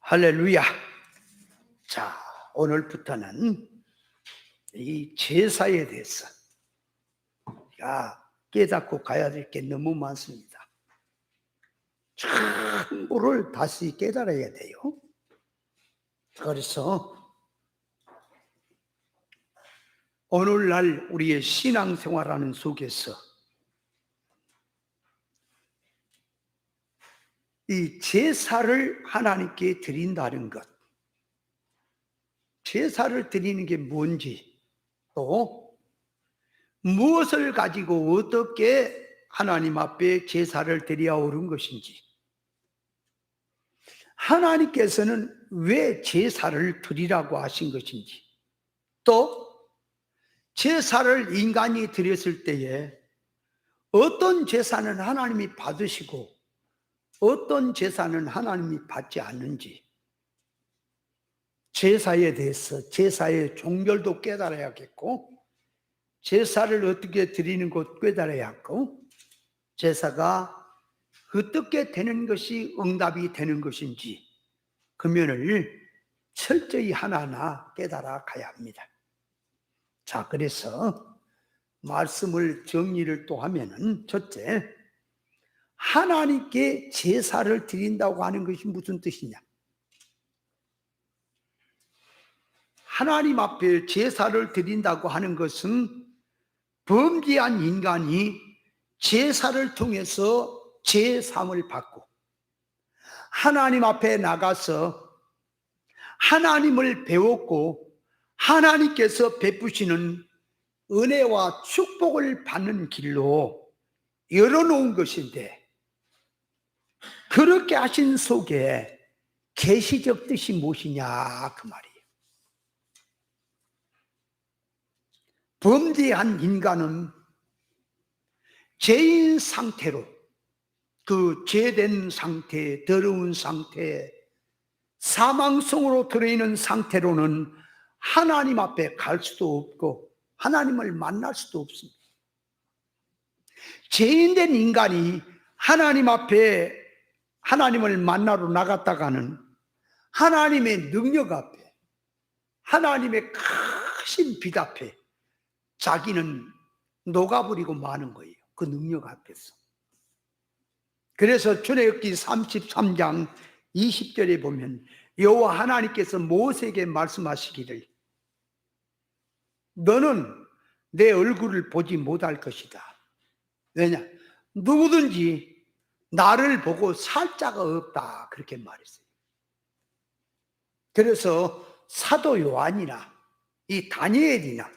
할렐루야. 자, 오늘부터는 이 제사에 대해서 깨닫고 가야 될 게 너무 많습니다. 전부를 다시 깨달아야 돼요. 그래서 오늘날 우리의 신앙생활하는 속에서 이 제사를 하나님께 드린다는 것, 제사를 드리는 게 뭔지, 또 무엇을 가지고 어떻게 하나님 앞에 제사를 드려야 옳은 것인지, 하나님께서는 왜 제사를 드리라고 하신 것인지, 또 제사를 인간이 드렸을 때에 어떤 제사는 하나님이 받으시고 어떤 제사는 하나님이 받지 않는지, 제사에 대해서 제사의 종결도 깨달아야겠고, 제사를 어떻게 드리는 것 깨달아야 하고, 제사가 어떻게 되는 것이 응답이 되는 것인지 그 면을 철저히 하나하나 깨달아 가야 합니다. 자, 그래서 말씀을 정리를 또 하면은, 첫째, 하나님께 제사를 드린다고 하는 것이 무슨 뜻이냐? 하나님 앞에 제사를 드린다고 하는 것은 범죄한 인간이 제사를 통해서 제사함을 받고 하나님 앞에 나가서 하나님을 배웠고 하나님께서 베푸시는 은혜와 축복을 받는 길로 열어놓은 것인데, 그렇게 하신 속에 계시적 뜻이 무엇이냐 그 말이에요. 범죄한 인간은 죄인 상태로, 그 죄된 상태, 더러운 상태, 사망성으로 들어있는 상태로는 하나님 앞에 갈 수도 없고 하나님을 만날 수도 없습니다. 죄인된 인간이 하나님 앞에 하나님을 만나러 나갔다가는 하나님의 능력 앞에, 하나님의 크신 빛 앞에 자기는 녹아버리고 마는 거예요. 그 능력 앞에서. 그래서 출애굽기 33장 20절에 보면 여호와 하나님께서 모세에게 말씀하시기를, 너는 내 얼굴을 보지 못할 것이다. 왜냐? 누구든지 나를 보고 살 자가 없다. 그렇게 말했어요. 그래서 사도 요한이나 이 다니엘이나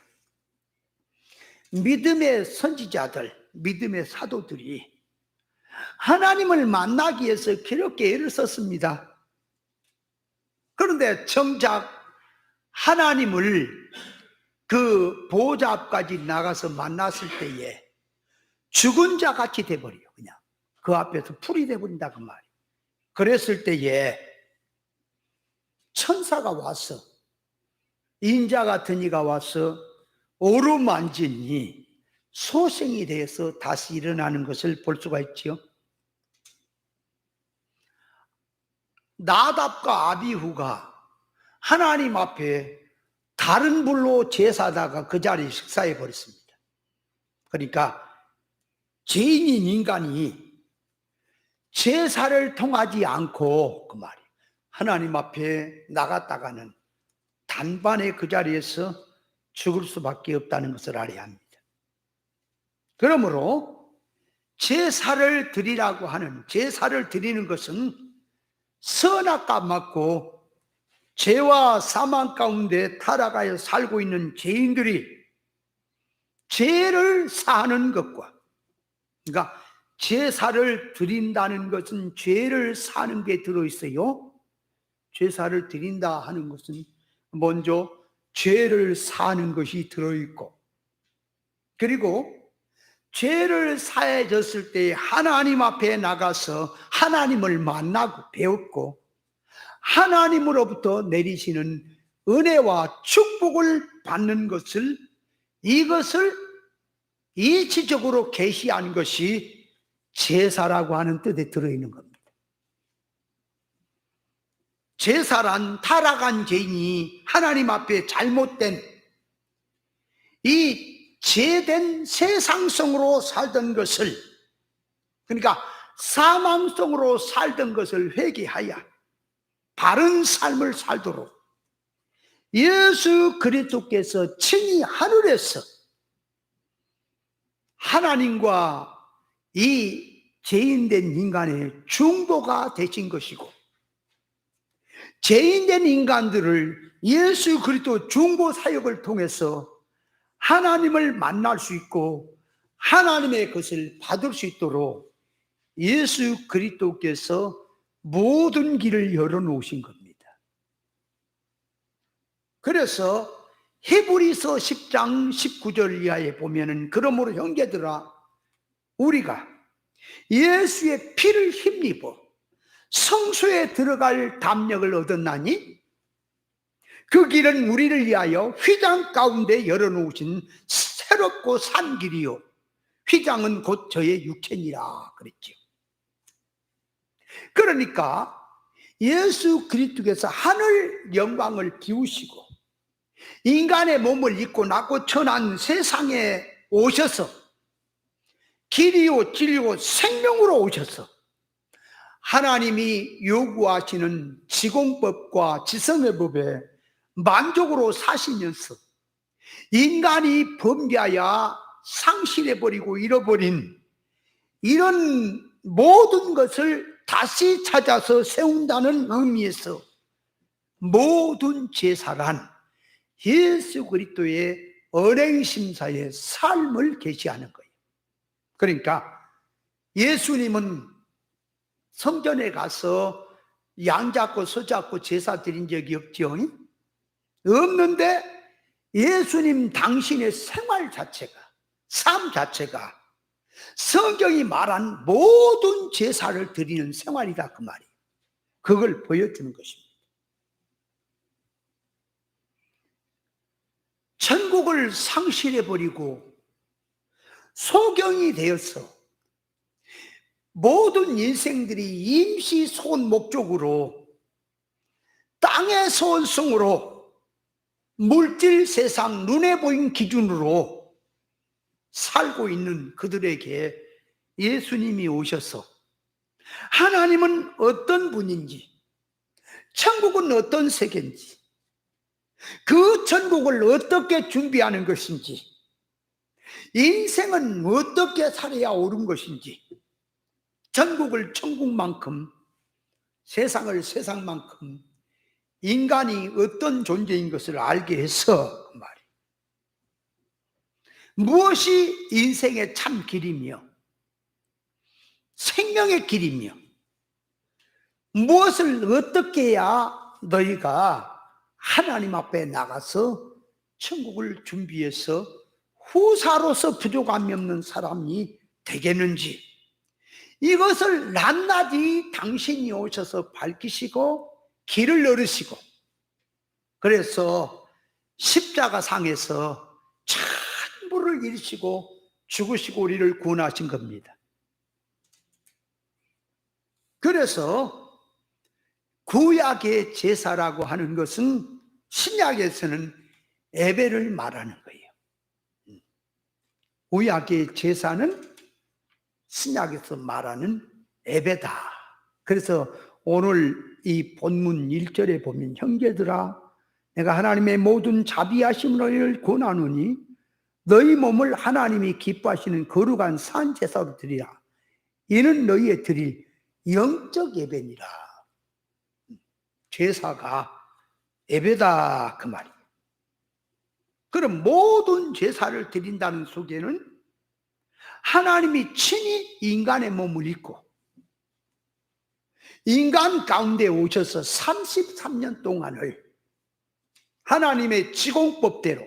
믿음의 선지자들, 믿음의 사도들이 하나님을 만나기 위해서 그렇게 애를 썼습니다. 그런데 정작 하나님을 그 보좌 앞까지 나가서 만났을 때에 죽은 자 같이 돼버려요. 그냥 그 앞에서 풀이 돼버린다 그 말이에요. 그랬을 때에 천사가 와서, 인자 같은 이가 와서 어루만지니 소생이 돼서 다시 일어나는 것을 볼 수가 있지요. 나답과 아비후가 하나님 앞에 다른 불로 제사다가 그 자리에 식사해 버렸습니다. 그러니까 죄인인 인간이 제사를 통하지 않고 그 말이에요, 하나님 앞에 나갔다가는 단번에 그 자리에서 죽을 수밖에 없다는 것을 알아야 합니다. 그러므로 제사를 드리라고 하는, 제사를 드리는 것은 선악과 맞고 죄와 사망 가운데 타락하여 살고 있는 죄인들이 죄를 사하는 것과, 그러니까 제사를 드린다는 것은 죄를 사는 게 들어있어요. 제사를 드린다 하는 것은 먼저 죄를 사는 것이 들어있고, 그리고 죄를 사해졌을 때 하나님 앞에 나가서 하나님을 만나고 배웠고 하나님으로부터 내리시는 은혜와 축복을 받는 것을, 이것을 이치적으로 계시한 것이 제사라고 하는 뜻에 들어있는 겁니다. 제사란 타락한 죄인이 하나님 앞에 잘못된 이 죄된 세상성으로 살던 것을, 그러니까 사망성으로 살던 것을 회개하여 바른 삶을 살도록 예수 그리스도께서 친히 하늘에서 하나님과 이 죄인된 인간의 중보가 되신 것이고, 죄인된 인간들을 예수 그리스도 중보 사역을 통해서 하나님을 만날 수 있고 하나님의 것을 받을 수 있도록 예수 그리스도께서 모든 길을 열어놓으신 겁니다. 그래서 히브리서 10장 19절 이하에 보면은, 그러므로 형제들아, 우리가 예수의 피를 힘입어 성소에 들어갈 담력을 얻었나니 그 길은 우리를 위하여 휘장 가운데 열어놓으신 새롭고 산 길이요, 휘장은 곧 저의 육체니라 그랬죠. 그러니까 예수 그리스도께서 하늘 영광을 비우시고 인간의 몸을 입고 낮고 천한 세상에 오셔서 길이요 진리요 생명으로 오셔서 하나님이 요구하시는 지공법과 지성의 법에 만족으로 사시면서 인간이 범죄하여 상실해버리고 잃어버린 이런 모든 것을 다시 찾아서 세운다는 의미에서 모든 제사란 예수 그리스도의 언행심사의 삶을 계시하는 거예요. 그러니까 예수님은 성전에 가서 양 잡고 소 잡고 제사 드린 적이 없죠. 없는데 예수님 당신의 생활 자체가, 삶 자체가 성경이 말한 모든 제사를 드리는 생활이다 그 말이에요. 그걸 보여주는 것입니다. 천국을 상실해버리고 소경이 되어서 모든 인생들이 임시 소원 목적으로 땅의 소원성으로 물질 세상 눈에 보인 기준으로 살고 있는 그들에게 예수님이 오셔서 하나님은 어떤 분인지, 천국은 어떤 세계인지, 그 천국을 어떻게 준비하는 것인지, 인생은 어떻게 살아야 옳은 것인지, 천국을 천국만큼, 세상을 세상만큼, 인간이 어떤 존재인 것을 알게 해서 그 말이에요. 무엇이 인생의 참 길이며 생명의 길이며 무엇을 어떻게 해야 너희가 하나님 앞에 나가서 천국을 준비해서 후사로서 부족함이 없는 사람이 되겠는지, 이것을 낱낱이 당신이 오셔서 밝히시고 길을 열으시고, 그래서 십자가상에서 천부를 이루시고 죽으시고 우리를 구원하신 겁니다. 그래서 구약의 제사라고 하는 것은 신약에서는 예배를 말하는 거예요. 구약의 제사는 신약에서 말하는 예배다. 그래서 오늘 이 본문 1절에 보면, 형제들아, 내가 하나님의 모든 자비하심으로 너희를 권하노니 너희 몸을 하나님이 기뻐하시는 거룩한 산 제사로 드리라. 이는 너희의 드릴 영적 예배니라. 제사가 예배다 그 말이에요. 그럼 모든 제사를 드린다는 속에는 하나님이 친히 인간의 몸을 입고 인간 가운데 오셔서 33년 동안을 하나님의 지공법대로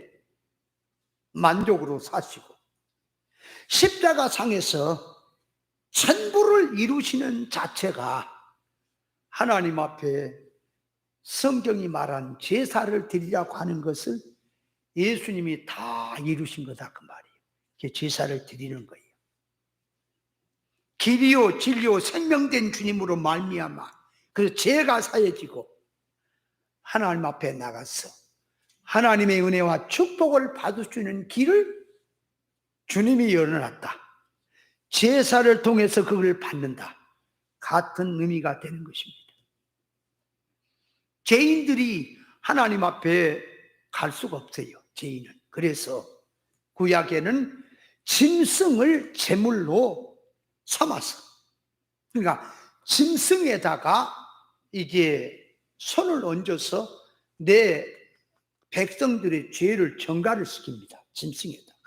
만족으로 사시고 십자가상에서 천부를 이루시는 자체가 하나님 앞에 성경이 말한 제사를 드리라고 하는 것을 예수님이 다 이루신 거다 그 말이에요. 이게 제사를 드리는 거예요. 길이요 진리요 생명된 주님으로 말미암아 그래서 죄가 사해지고 하나님 앞에 나가서 하나님의 은혜와 축복을 받을 수 있는 길을 주님이 열어놨다. 제사를 통해서 그걸 받는다. 같은 의미가 되는 것입니다. 죄인들이 하나님 앞에 갈 수가 없어요. 죄인은. 그래서 구약에는 짐승을 제물로 삼아서, 그러니까 짐승에다가 이게 손을 얹어서 내 백성들의 죄를 전가를 시킵니다. 짐승에다가.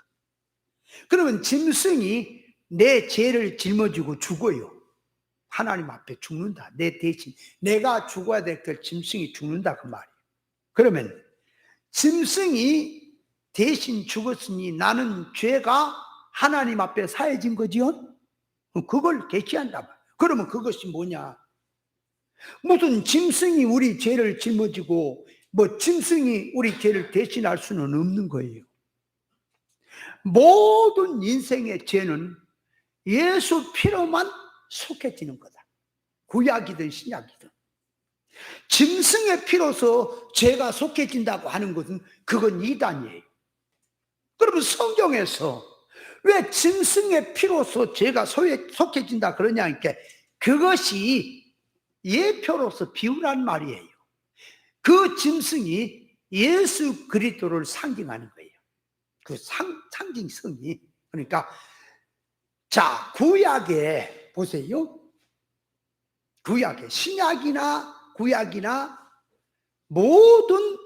그러면 짐승이 내 죄를 짊어지고 죽어요. 하나님 앞에 죽는다. 내 대신 내가 죽어야 될 그 짐승이 죽는다, 그 말이에요. 그러면 짐승이 대신 죽었으니 나는 죄가 하나님 앞에 사해진 거지요? 그걸 계시한다. 그러면 그것이 뭐냐? 무슨 짐승이 우리 죄를 짊어지고 뭐 짐승이 우리 죄를 대신할 수는 없는 거예요. 모든 인생의 죄는 예수 피로만 속해지는 거다. 구약이든 신약이든. 짐승의 피로서 죄가 속해진다고 하는 것은 그건 이단이에요. 그러면 성경에서 왜 짐승의 피로서 죄가 속해진다 그러냐니까 그것이 예표로서 비유란 말이에요. 그 짐승이 예수 그리스도를 상징하는 거예요. 그 상징성이. 그러니까 자, 구약에 보세요. 구약에 신약이나 구약이나 모든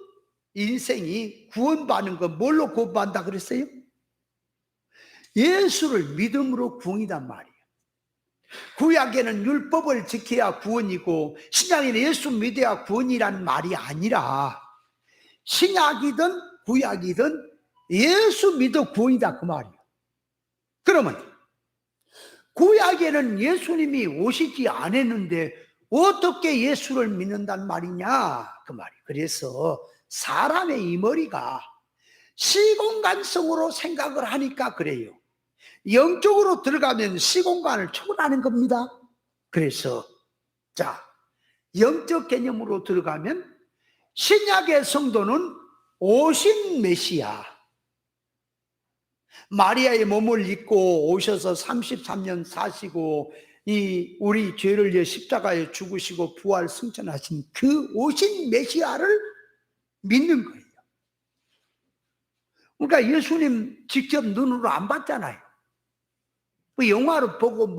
인생이 구원받는 건 뭘로 구원받는다 그랬어요? 예수를 믿음으로 구원이란 말이에요. 구약에는 율법을 지켜야 구원이고 신약에는 예수 믿어야 구원이란 말이 아니라 신약이든 구약이든 예수 믿어 구원이다 그 말이에요. 그러면 구약에는 예수님이 오시지 않았는데 어떻게 예수를 믿는단 말이냐 그 말이에요. 그래서 사람의 이 머리가 시공간성으로 생각을 하니까 그래요. 영적으로 들어가면 시공간을 초월하는 겁니다. 그래서 자, 영적 개념으로 들어가면 신약의 성도는 오신 메시아, 마리아의 몸을 입고 오셔서 33년 사시고 이 우리 죄를 위해 십자가에 죽으시고 부활 승천하신 그 오신 메시아를 믿는 거예요. 그러니까 예수님 직접 눈으로 안 봤잖아요. 영화로 보고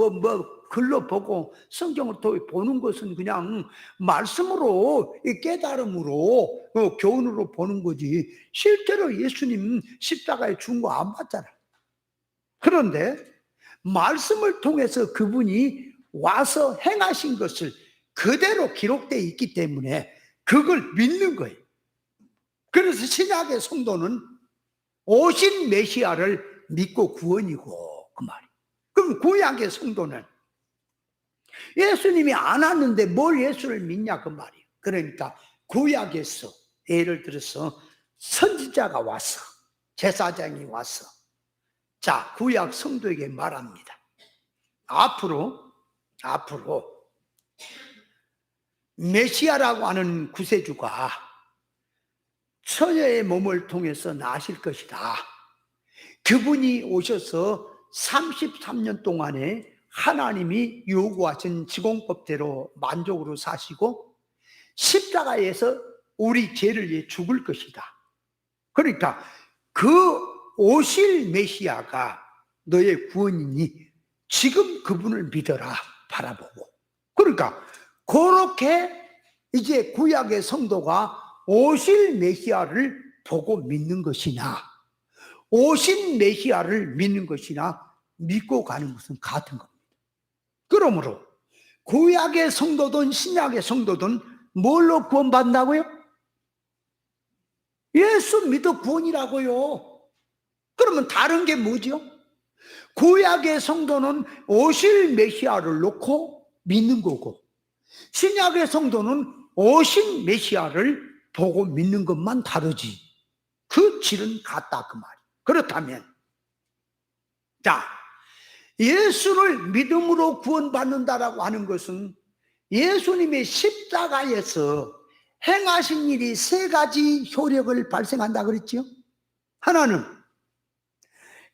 글로 보고 성경을 통해 보는 것은 그냥 말씀으로 깨달음으로 교훈으로 보는 거지 실제로 예수님 십자가에 죽은 거 안 봤잖아요. 그런데 말씀을 통해서 그분이 와서 행하신 것을 그대로 기록되어 있기 때문에 그걸 믿는 거예요. 그래서 신약의 성도는 오신 메시아를 믿고 구원이고 그 말이에요. 그럼 구약의 성도는 예수님이 안 왔는데 뭘 예수를 믿냐 그 말이에요. 그러니까 구약에서 예를 들어서 선지자가 와서 제사장이 와서 자 구약 성도에게 말합니다. 앞으로 메시아라고 하는 구세주가 처녀의 몸을 통해서 나실 것이다. 그분이 오셔서 33년 동안에 하나님이 요구하신 지공법대로 만족으로 사시고 십자가에서 우리 죄를 위해 죽을 것이다. 그러니까 그 오실 메시아가 너의 구원이니 지금 그분을 믿어라 바라보고. 그러니까 그렇게 이제 구약의 성도가 오실 메시아를 보고 믿는 것이냐 오신 메시아를 믿는 것이나 믿고 가는 것은 같은 겁니다. 그러므로 구약의 성도든 신약의 성도든 뭘로 구원받는다고요? 예수 믿어 구원이라고요. 그러면 다른 게 뭐죠? 구약의 성도는 오실 메시아를 놓고 믿는 거고 신약의 성도는 오신 메시아를 보고 믿는 것만 다르지 그 질은 같다 그 말이에요. 그렇다면 자 예수를 믿음으로 구원받는다라고 하는 것은 예수님의 십자가에서 행하신 일이 세 가지 효력을 발생한다 그랬지요. 하나는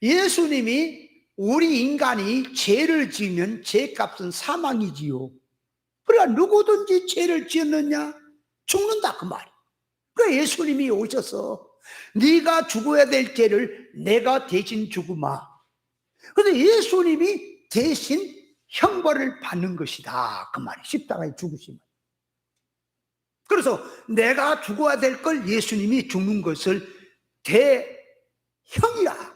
예수님이 우리 인간이 죄를 지으면 죄값은 사망이지요. 그러니까 누구든지 죄를 지었느냐 죽는다 그 말이에요. 그러니까 예수님이 오셔서 네가 죽어야 될 죄를 내가 대신 죽으마. 그런데 예수님이 대신 형벌을 받는 것이다 그 말이에요. 십자가에 죽으시면. 그래서 내가 죽어야 될 걸 예수님이 죽는 것을 대형이라,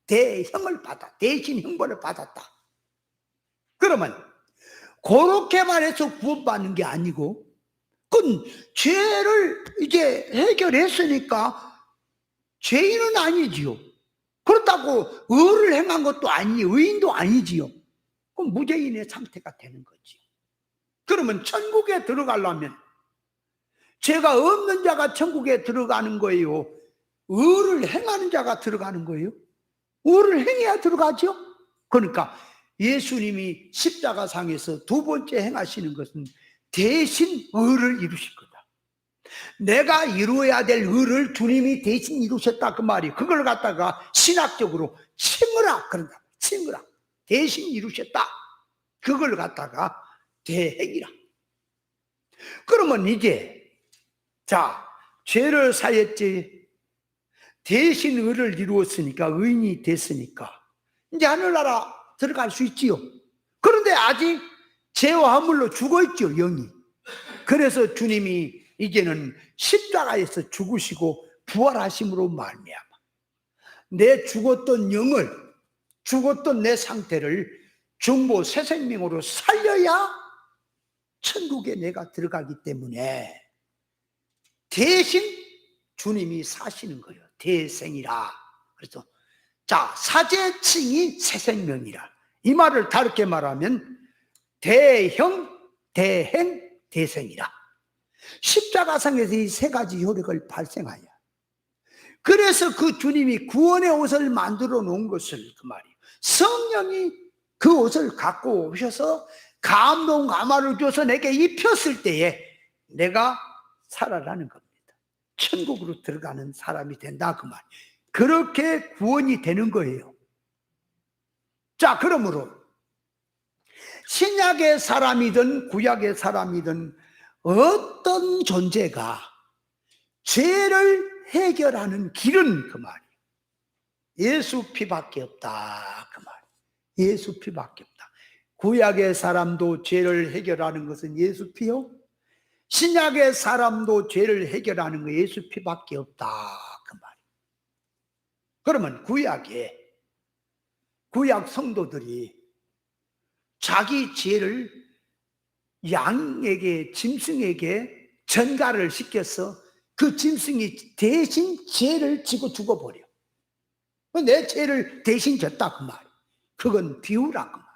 대형을 받아, 대신 형벌을 받았다. 그러면 그렇게 말해서 구원받는 게 아니고, 그건 죄를 이제 해결했으니까 죄인은 아니지요. 그렇다고 의를 행한 것도 아니에요. 의인도 아니지요. 그럼 무죄인의 상태가 되는 거지요. 그러면 천국에 들어가려면 죄가 없는 자가 천국에 들어가는 거예요? 의를 행하는 자가 들어가는 거예요? 의를 행해야 들어가죠? 그러니까 예수님이 십자가상에서 두 번째 행하시는 것은 대신 의를 이루실 거다. 내가 이루어야 될 의를 주님이 대신 이루셨다 그 말이에요. 그걸 갖다가 신학적으로 칭의라 그런다. 칭의라. 대신 이루셨다. 그걸 갖다가 대행이라. 그러면 이제 자, 죄를 사했지, 대신 의를 이루었으니까, 의인이 됐으니까 이제 하늘나라 들어갈 수 있지요. 그런데 아직 죄와 허물로 죽어있죠, 영이. 그래서 주님이 이제는 십자가에서 죽으시고 부활하심으로 말미암아 내 죽었던 영을, 죽었던 내 상태를 중보 새 생명으로 살려야 천국에 내가 들어가기 때문에 대신 주님이 사시는 거예요. 대생이라. 그래서 자, 사제칭이 새 생명이라. 이 말을 다르게 말하면 대형, 대행, 대생이라. 십자가상에서 이 세 가지 효력을 발생하여, 그래서 그 주님이 구원의 옷을 만들어 놓은 것을 그 말이에요. 성령이 그 옷을 갖고 오셔서 감동 감화를 줘서 내게 입혔을 때에 내가 살아나는 겁니다. 천국으로 들어가는 사람이 된다 그 말. 그렇게 구원이 되는 거예요. 자, 그러므로 신약의 사람이든 구약의 사람이든 어떤 존재가 죄를 해결하는 길은 그 말이에요. 예수 피밖에 없다 그 말이에요. 예수 피밖에 없다. 구약의 사람도 죄를 해결하는 것은 예수 피요, 신약의 사람도 죄를 해결하는 거 예수 피밖에 없다 그 말이에요. 그러면 구약 성도들이 자기 죄를 양에게, 짐승에게 전가를 시켜서 그 짐승이 대신 죄를 지고 죽어버려. 내 죄를 대신 졌다 그 말이에요. 그건 비유라 그 말이에요.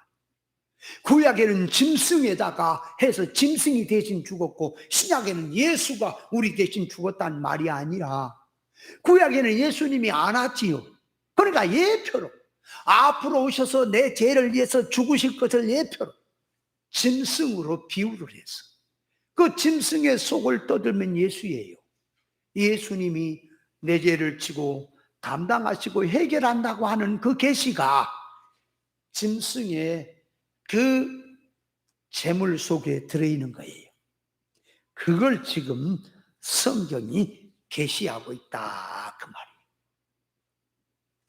구약에는 짐승에다가 해서 짐승이 대신 죽었고, 신약에는 예수가 우리 대신 죽었다는 말이 아니라, 구약에는 예수님이 안 왔지요. 그러니까 예표로 앞으로 오셔서 내 죄를 위해서 죽으실 것을 예표로 짐승으로 비유를 해서 그 짐승의 속을 떠들면 예수예요. 예수님이 내 죄를 지고 담당하시고 해결한다고 하는 그 계시가 짐승의 그 재물 속에 들어있는 거예요. 그걸 지금 성경이 계시하고 있다 그 말이에요.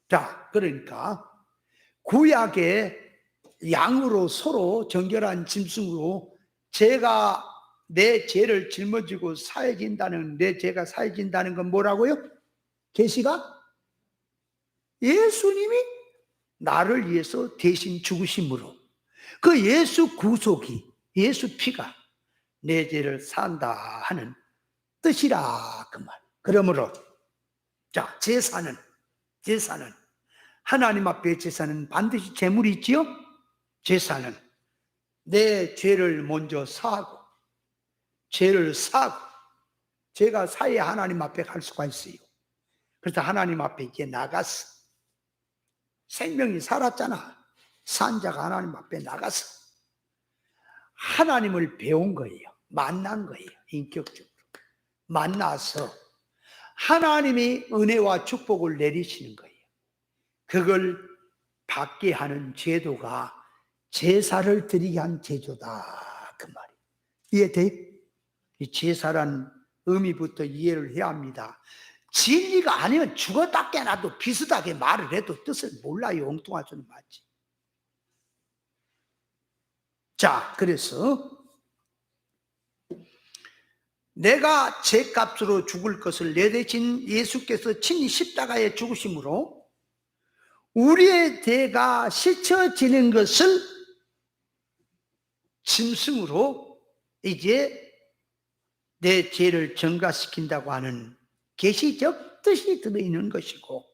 자, 그러니까 구약의 양으로 서로 정결한 짐승으로 제가 내 죄를 짊어지고 사해진다는, 내 죄가 사해진다는 건 뭐라고요? 계시가 예수님이 나를 위해서 대신 죽으심으로 그 예수 구속이, 예수 피가 내 죄를 산다 하는 뜻이라 그 말. 그러므로 자, 제사는 하나님 앞에 제사는 반드시 제물이 있지요. 제사는 내 죄를 먼저 사하고, 죄를 사하고, 죄가 사야 하나님 앞에 갈 수가 있어요. 그래서 하나님 앞에 이제 나가서 생명이 살았잖아. 산자가 하나님 앞에 나가서 하나님을 배운 거예요. 만난 거예요. 인격적으로. 만나서 하나님이 은혜와 축복을 내리시는 거예요. 그걸 받게 하는 제도가 제사를 드리게 한 제도다, 그 말이에요. 이해돼? 이 제사란 의미부터 이해를 해야 합니다. 진리가 아니면 죽었다 깨나도 비슷하게 말을 해도 뜻을 몰라요. 엉뚱한 소리 맞지. 자, 그래서 내가 죄값으로 죽을 것을 내 대신 예수께서 친히 십자가에 죽으심으로 우리의 죄가 씻어지는 것을 짐승으로 이제 내 죄를 증가시킨다고 하는 계시적 뜻이 들어있는 것이고,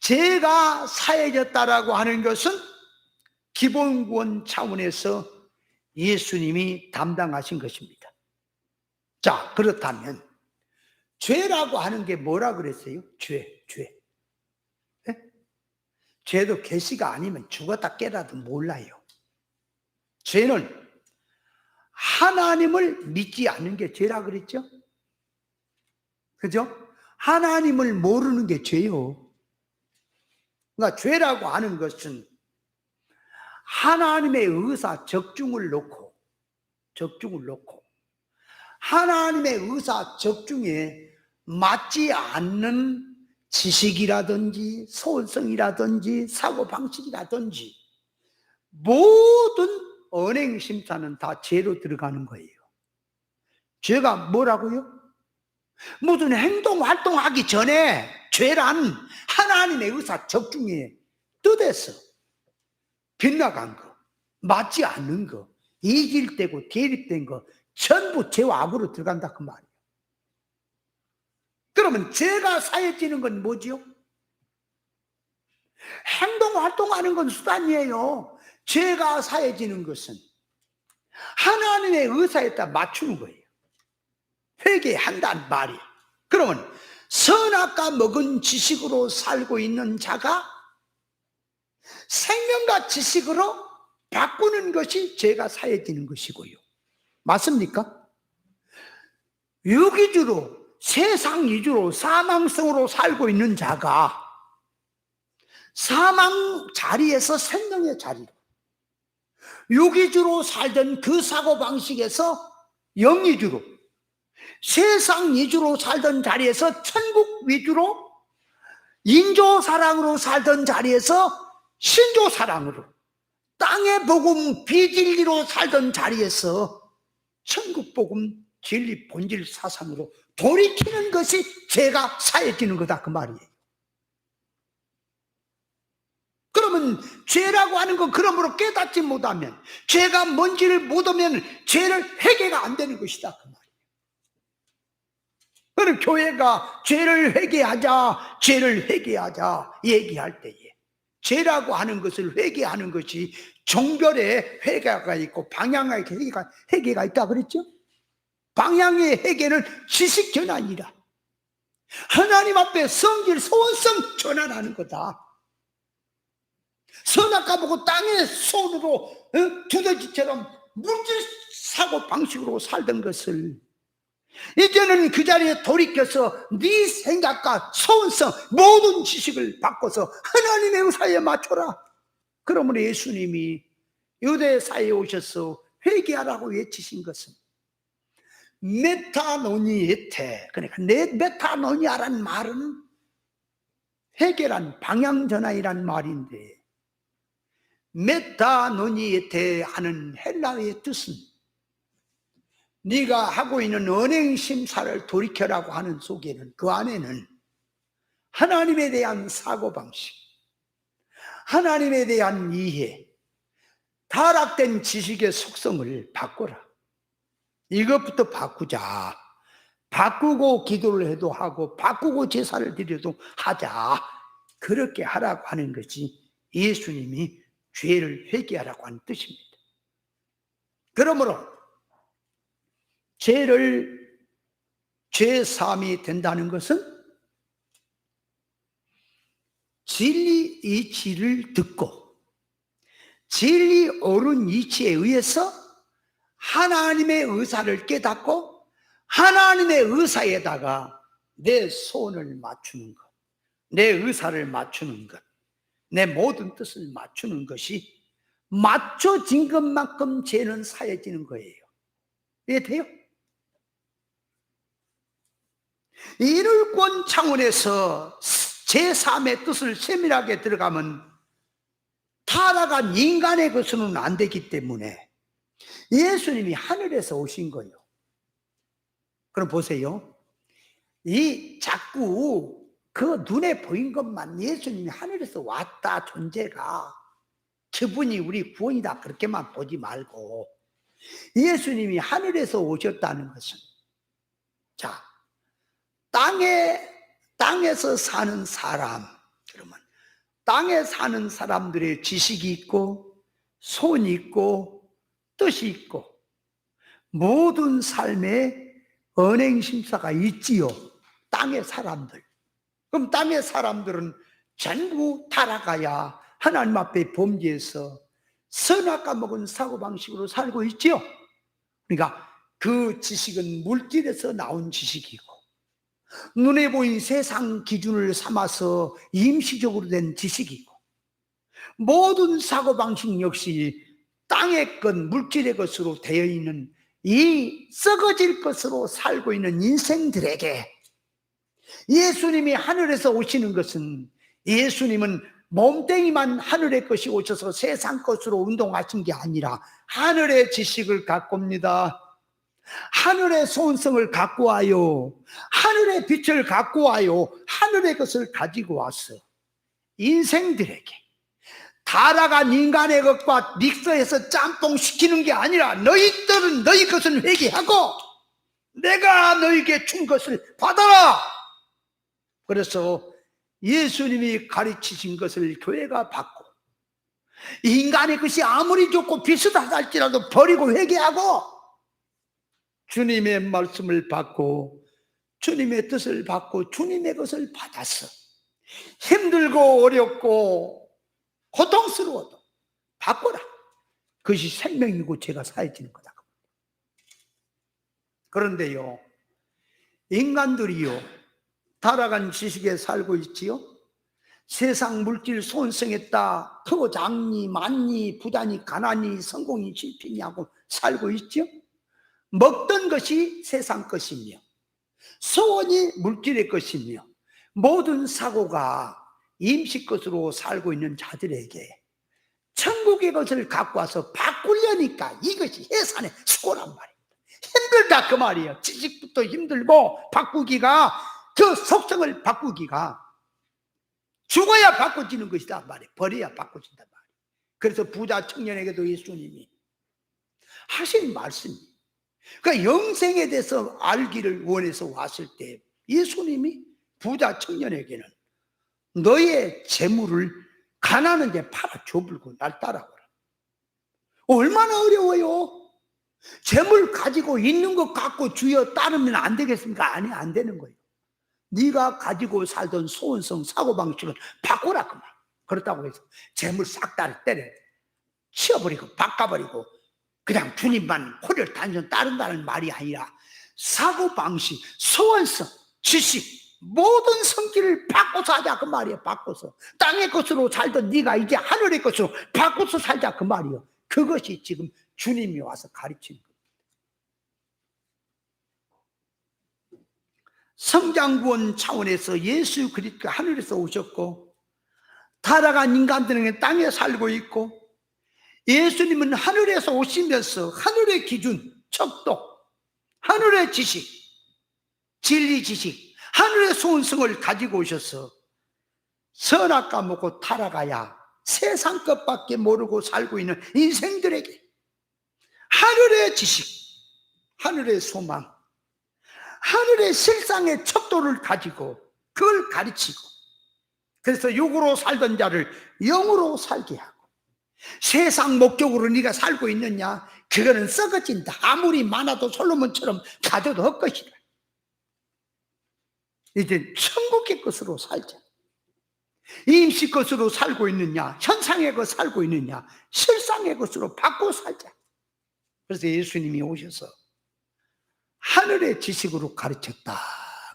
죄가 사해졌다라고 하는 것은 기본구원 차원에서 예수님이 담당하신 것입니다. 자, 그렇다면 죄라고 하는 게 뭐라 그랬어요? 죄. 네? 죄도 계시가 아니면 죽었다 깨라도 몰라요. 죄는 하나님을 믿지 않는 게 죄라 그랬죠? 그죠? 하나님을 모르는 게 죄요. 그러니까 죄라고 하는 것은 하나님의 의사 적중을 놓고 하나님의 의사 적중에 맞지 않는 지식이라든지 소원성이라든지 사고방식이라든지 모든 언행심사는 다 죄로 들어가는 거예요. 죄가 뭐라고요? 모든 행동 활동하기 전에 죄란 하나님의 의사 적중에 뜻에서 빗나간 거, 맞지 않는 거, 이질되고 대립된 거 전부 죄와 악으로 들어간다 그 말이에요. 그러면 죄가 사해지는 건 뭐지요? 행동 활동하는 건 수단이에요. 죄가 사해지는 것은 하나님의 의사에 따라 맞추는 거예요. 회개한다는 말이에요. 그러면 선악과 먹은 지식으로 살고 있는 자가 생명과 지식으로 바꾸는 것이 죄가 사해지는 것이고요. 맞습니까? 유기주로 세상 위주로 사망성으로 살고 있는 자가 사망 자리에서 생명의 자리로, 유기주로 살던 그 사고방식에서 영위주로, 세상 위주로 살던 자리에서 천국 위주로, 인조사랑으로 살던 자리에서 신조사랑으로, 땅의 복음 비진리로 살던 자리에서 천국복음 진리 본질 사상으로 돌이키는 것이 죄가 사해지는 거다 그 말이에요. 그러면 죄라고 하는 건 그러므로 깨닫지 못하면, 죄가 뭔지를 못하면 죄를 회개가 안 되는 것이다 그 말이에요. 그럼 교회가 죄를 회개하자 얘기할 때에 죄라고 하는 것을 회개하는 것이 종별의 회개가 있고 방향의 회개가 있다 그랬죠? 방향의 회개는 지식 전환이라 하나님 앞에 성질 소원성 전환하는 거다. 선악과 보고 땅의 손으로 두더지처럼 물질 사고 방식으로 살던 것을 이제는 그 자리에 돌이켜서 네 생각과 소원성 모든 지식을 바꿔서 하나님의 의사에 맞춰라. 그러므로 예수님이 유대사에 오셔서 회개하라고 외치신 것은 메타노니에테, 그러니까 메타노니아라는 말은 회개란 방향전환이란 말인데, 메타노니에테 하는 헬라어의 뜻은 네가 하고 있는 언행심사를 돌이켜라고 하는 속에는, 그 안에는 하나님에 대한 사고방식, 하나님에 대한 이해, 타락된 지식의 속성을 바꿔라. 이것부터 바꾸자. 바꾸고 기도를 해도 하고 바꾸고 제사를 드려도 하자. 그렇게 하라고 하는 것이 예수님이 죄를 회개하라고 하는 뜻입니다. 그러므로 죄 사함이 된다는 것은 진리 이치를 듣고 진리 옳은 이치에 의해서 하나님의 의사를 깨닫고 하나님의 의사에다가 내 소원을 맞추는 것, 내 의사를 맞추는 것, 내 모든 뜻을 맞추는 것이 맞춰진 것만큼 죄는 사해지는 거예요. 이해돼요? 인율권 차원에서 제3의 뜻을 세밀하게 들어가면 타락한 인간의 것으로는 안 되기 때문에 예수님이 하늘에서 오신 거예요. 그럼 보세요. 이 자꾸 그 눈에 보인 것만 예수님이 하늘에서 왔다 존재가 그분이 우리 구원이다 그렇게만 보지 말고 예수님이 하늘에서 오셨다는 것은 자 땅에서 사는 사람, 그러면 땅에 사는 사람들의 지식이 있고 소원이 있고 뜻이 있고 모든 삶의 언행심사가 있지요. 땅의 사람들. 그럼 땅의 사람들은 전부 타락하여 하나님 앞에 범죄해서 선악과 먹은 사고방식으로 살고 있지요. 그러니까 그 지식은 물질에서 나온 지식이고 눈에 보인 세상 기준을 삼아서 임시적으로 된 지식이고 모든 사고방식 역시 땅의 것, 물질의 것으로 되어 있는 이 썩어질 것으로 살고 있는 인생들에게 예수님이 하늘에서 오시는 것은 예수님은 몸뚱이만 하늘의 것이 오셔서 세상 것으로 운동하신 게 아니라 하늘의 지식을 갖고 옵니다. 하늘의 소원성을 갖고 와요. 하늘의 빛을 갖고 와요. 하늘의 것을 가지고 와서 인생들에게 타락한 인간의 것과 믹서해서 짬뽕 시키는 게 아니라 너희들은 너희 것을 회개하고 내가 너희에게 준 것을 받아라. 그래서 예수님이 가르치신 것을 교회가 받고 인간의 것이 아무리 좋고 비슷하다 할지라도 버리고 회개하고 주님의 말씀을 받고 주님의 뜻을 받고 주님의 것을 받아서 힘들고 어렵고 고통스러워도 바꿔라. 그것이 생명이고 죄가 사해지는 거다. 그런데요, 인간들이요 타락한 지식에 살고 있지요. 세상 물질 소원성에 따라 크고 작니 많니 부자니 가난니 성공이 실패냐고 살고 있죠. 먹던 것이 세상 것이며 소원이 물질의 것이며 모든 사고가 임시 것으로 살고 있는 자들에게 천국의 것을 갖고 와서 바꾸려니까 이것이 해산의 수고란 말입니다. 힘들다 그 말이에요. 지식부터 힘들고 바꾸기가 그 속성을 바꾸기가 죽어야 바꿔지는 것이다 말이에요. 버려야 바꿔진단 말이에요. 그래서 부자 청년에게도 예수님이 하신 말씀이 그러니까 영생에 대해서 알기를 원해서 왔을 때 예수님이 부자 청년에게는 너의 재물을 가난한 데 팔아 줘불고 날 따라오라. 얼마나 어려워요. 재물 가지고 있는 것 갖고 주여 따르면 안 되겠습니까? 아니, 안 되는 거예요. 네가 가지고 살던 소원성 사고방식을 바꾸라 그 말. 그렇다고 해서 재물 싹 다 때려 치워버리고 바꿔버리고 그냥 주님만 호를 단순 따른다는 말이 아니라 사고방식, 소원성, 지식 모든 성질을 바꿔서 하자 그 말이에요. 바꿔서 땅의 것으로 살던 네가 이제 하늘의 것으로 바꿔서 살자 그 말이에요. 그것이 지금 주님이 와서 가르치는 거예요. 성장구원 차원에서 예수 그리스도가 하늘에서 오셨고 타락한 인간들은 땅에 살고 있고 예수님은 하늘에서 오시면서 하늘의 기준, 척도, 하늘의 지식, 진리 지식, 하늘의 소원성을 가지고 오셔서 선악과 먹고 타락하야 세상 것밖에 모르고 살고 있는 인생들에게 하늘의 지식, 하늘의 소망, 하늘의 실상의 척도를 가지고 그걸 가르치고 그래서 육으로 살던 자를 영으로 살게 하고 세상 목적으로 네가 살고 있느냐? 그거는 썩어진다. 아무리 많아도 솔로몬처럼 가져도 헛것이다. 이제 천국의 것으로 살자. 임시 것으로 살고 있느냐? 현상의 것 살고 있느냐? 실상의 것으로 바꿔 살자. 그래서 예수님이 오셔서 하늘의 지식으로 가르쳤다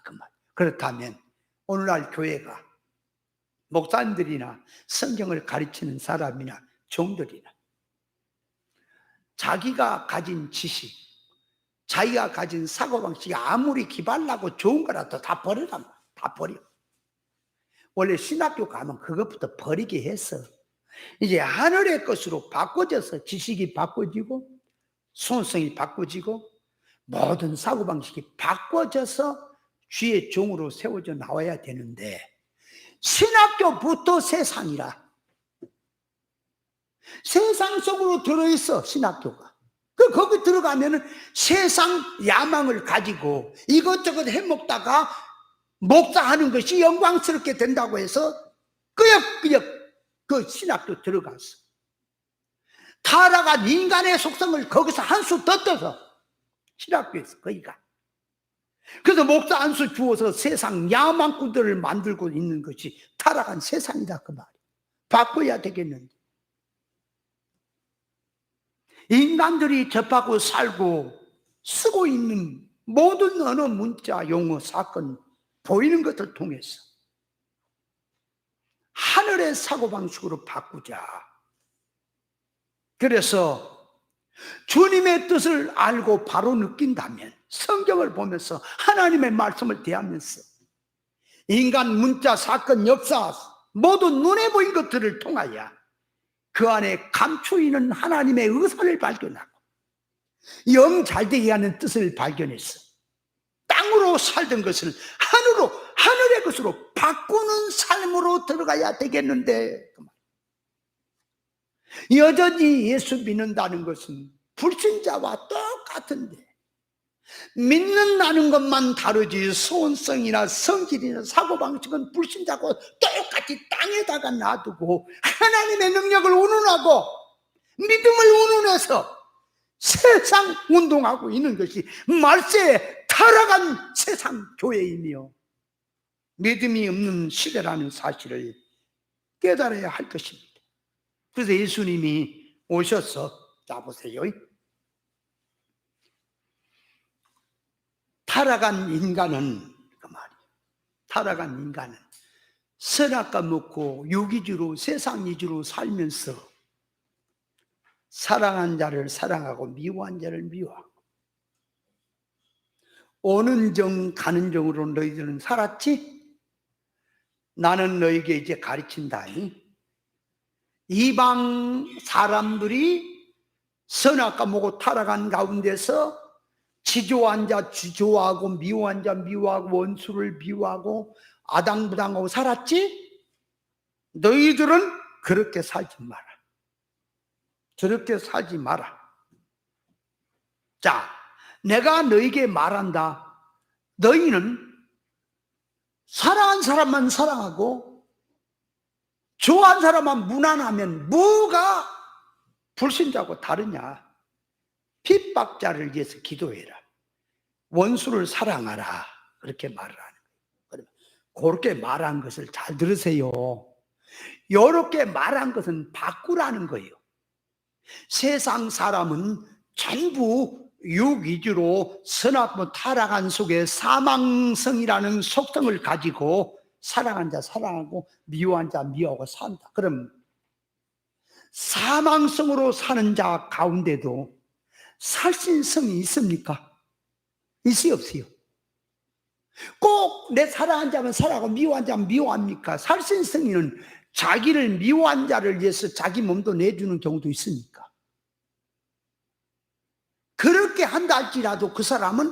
그 말. 그렇다면 오늘날 교회가 목사님들이나 성경을 가르치는 사람이나 종들이나 자기가 가진 지식, 자기가 가진 사고방식이 아무리 기발나고 좋은 거라도 다 버리란 말이야. 다 버려. 원래 신학교 가면 그것부터 버리게 했어. 이제 하늘의 것으로 바꿔져서 지식이 바꿔지고 손성이 바꿔지고 모든 사고방식이 바꿔져서 주의 종으로 세워져 나와야 되는데 신학교부터 세상이라. 세상 속으로 들어있어 신학교가. 거기 들어가면은 세상 야망을 가지고 이것저것 해먹다가 목사하는 것이 영광스럽게 된다고 해서 끄역끄역 그 신학교 들어갔어. 타락한 인간의 속성을 거기서 한 수 더 떠서 신학교에서 거기가. 그래서 목사 한 수 주어서 세상 야망꾼들을 만들고 있는 것이 타락한 세상이다 그 말이야. 바꿔야 되겠는데. 인간들이 접하고 살고 쓰고 있는 모든 언어, 문자, 용어, 사건 보이는 것을 통해서 하늘의 사고방식으로 바꾸자. 그래서 주님의 뜻을 알고 바로 느낀다면 성경을 보면서 하나님의 말씀을 대하면서 인간, 문자, 사건, 역사 모두 눈에 보인 것들을 통하여 그 안에 감추어 있는 하나님의 의사를 발견하고 영 잘 되게 하는 뜻을 발견해서 땅으로 살던 것을 하늘의 것으로 바꾸는 삶으로 들어가야 되겠는데 여전히 예수 믿는다는 것은 불신자와 똑같은데 믿는다는 것만 다르지 소원성이나 성질이나 사고방식은 불신자고 똑같이 땅에다가 놔두고 하나님의 능력을 운운하고 믿음을 운운해서 세상 운동하고 있는 것이 말세에 타락한 세상 교회이며 믿음이 없는 시대라는 사실을 깨달아야 할 것입니다. 그래서 예수님이 오셔서 자 보세요. 타락한 인간은 그 말이에요. 타락한 인간은 선악과 먹고 유기주로 세상 위주로 살면서 사랑한 자를 사랑하고 미워한 자를 미워하고 오는 정 가는 정으로 너희들은 살았지? 나는 너에게 이제 가르친다니 이방 사람들이 선악과 먹고 타락한 가운데서 지조한 자 지조하고 미워한 자 미워하고 원수를 미워하고 아당부당하고 살았지? 너희들은 그렇게 살지 마라. 저렇게 살지 마라. 자, 내가 너에게 말한다. 너희는 사랑한 사람만 사랑하고 좋아한 사람만 무난하면 뭐가 불신자고 다르냐? 핍박자를 위해서 기도해라. 원수를 사랑하라. 그렇게 말을 하는 거예요. 그렇게 말한 것을 잘 들으세요. 이렇게 말한 것은 바꾸라는 거예요. 세상 사람은 전부 육 위주로 선악과 타락한 속에 사망성이라는 속성을 가지고 사랑한 자 사랑하고 미워한 자 미워하고 산다. 그럼 사망성으로 사는 자 가운데도 살신성이 있습니까? 있어요, 없어요? 꼭 내 사랑한 자면 사랑하고 미워한 자면 미워합니까? 살신성이는 자기를 미워한 자를 위해서 자기 몸도 내주는 경우도 있습니까? 그렇게 한다 할지라도 그 사람은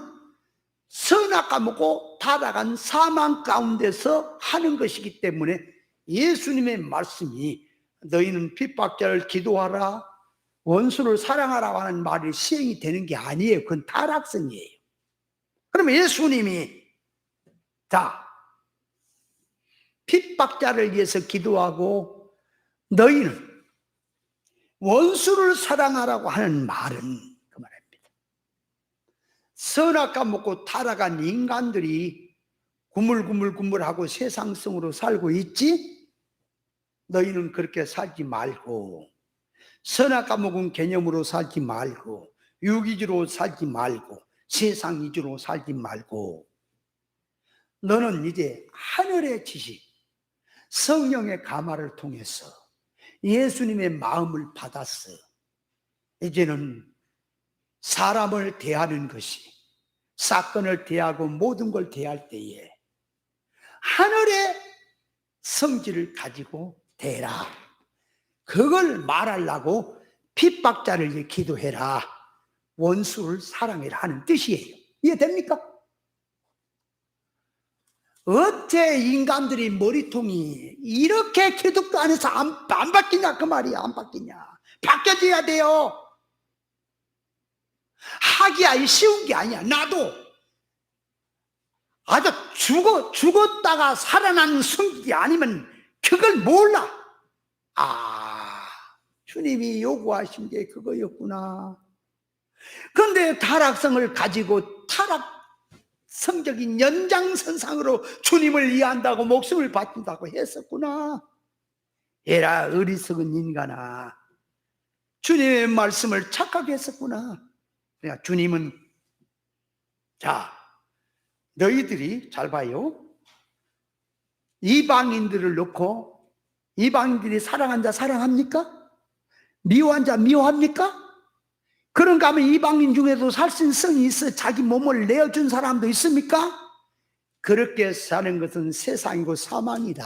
선악과 먹고 타락한 사망 가운데서 하는 것이기 때문에 예수님의 말씀이 너희는 핍박자를 기도하라 원수를 사랑하라고 하는 말이 시행이 되는 게 아니에요. 그건 타락성이에요. 그러면 예수님이 자 핍박자를 위해서 기도하고 너희는 원수를 사랑하라고 하는 말은 그 말입니다. 선악과 먹고 타락한 인간들이 구물구물구물하고 세상성으로 살고 있지? 너희는 그렇게 살지 말고 선악과 먹은 개념으로 살지 말고 유기주로 살지 말고 세상 위주로 살지 말고 너는 이제 하늘의 지식, 성령의 감화를 통해서 예수님의 마음을 받았어. 이제는 사람을 대하는 것이, 사건을 대하고 모든 걸 대할 때에 하늘의 성질을 가지고 대라. 그걸 말하려고 핍박자를 기도해라. 원수를 사랑해라 하는 뜻이에요. 이해됩니까? 어째 인간들이 머리통이 이렇게 기독교 안에서 안 바뀌냐 그 말이야. 안 바뀌냐. 바뀌어져야 돼요. 하기야 쉬운 게 아니야. 나도 아주 죽었다가 살아난 성질이 아니면 그걸 몰라. 아, 주님이 요구하신 게 그거였구나. 그런데 타락성을 가지고 타락성적인 연장선상으로 주님을 이해한다고 목숨을 바친다고 했었구나. 에라 어리석은 인간아, 주님의 말씀을 착각했었구나. 그러니까 주님은, 자, 너희들이 잘 봐요. 이방인들을 놓고 이방인들이 사랑한 자 사랑합니까? 미워한 자 미워합니까? 그런가 하면 이방인 중에도 살 수 있는 성이 있어 자기 몸을 내어준 사람도 있습니까? 그렇게 사는 것은 세상이고 사망이다.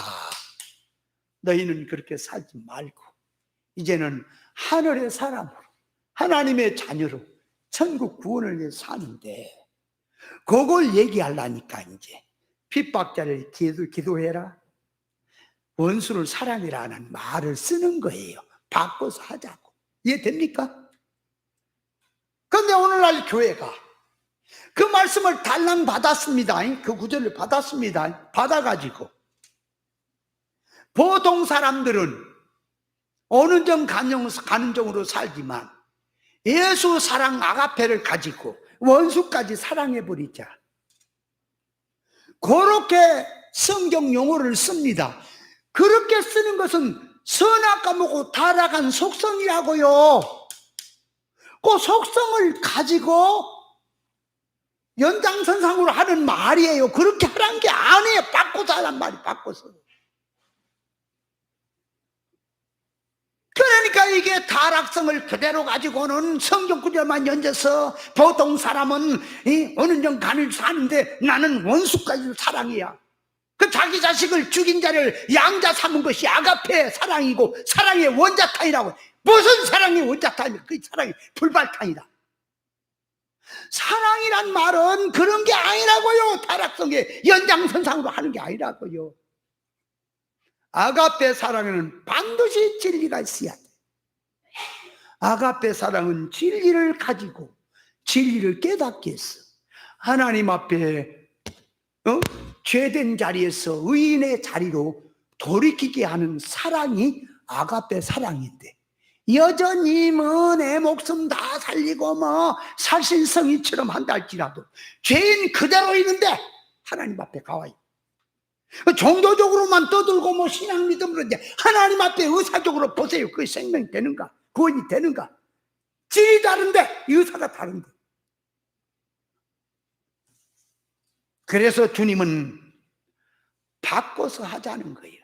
너희는 그렇게 살지 말고 이제는 하늘의 사람으로, 하나님의 자녀로 천국 구원을 위해 사는데, 그걸 얘기하려니까 이제 핍박자를 기도해라, 원수를 사랑해라는 말을 쓰는 거예요. 바꿔서 하자고. 이해됩니까? 그런데 오늘날 교회가 그 말씀을 달랑 받았습니다. 그 구절을 받았습니다. 받아가지고 보통 사람들은 어느 정 가능정으로 살지만 예수 사랑 아가페를 가지고 원수까지 사랑해버리자, 그렇게 성경 용어를 씁니다. 그렇게 쓰는 것은 선악과목고 타락한 속성이라고요. 그 속성을 가지고 연장선상으로 하는 말이에요. 그렇게 하라는 게 아니에요. 바꿔서 하란 말이, 바꿔서. 그러니까 이게 타락성을 그대로 가지고는 성경 구절만 연져서 보통 사람은 어느 정도 간을 사는데 나는 원수까지 사랑이야. 그 자기 자식을 죽인 자를 양자 삼은 것이 아가페 사랑이고 사랑의 원자탄이라고. 무슨 사랑의 원자탄이야? 그 사랑이 불발탄이다. 사랑이란 말은 그런 게 아니라고요. 타락성의 연장선상으로 하는 게 아니라고요. 아가페 사랑에는 반드시 진리가 있어야 돼. 아가페 사랑은 진리를 가지고 진리를 깨닫게 했어. 하나님 앞에 죄된 자리에서 의인의 자리로 돌이키게 하는 사랑이 아가페 사랑인데, 여전히 내 목숨 다 살리고 살신성이처럼 한다 할지라도 죄인 그대로 있는데 하나님 앞에 가와요. 종교적으로만 떠들고 신앙 믿음으로 이제 하나님 앞에 의사적으로 보세요. 그게 생명이 되는가? 구원이 되는가? 질이 다른데 의사가 다른데. 그래서 주님은 바꿔서 하자는 거예요.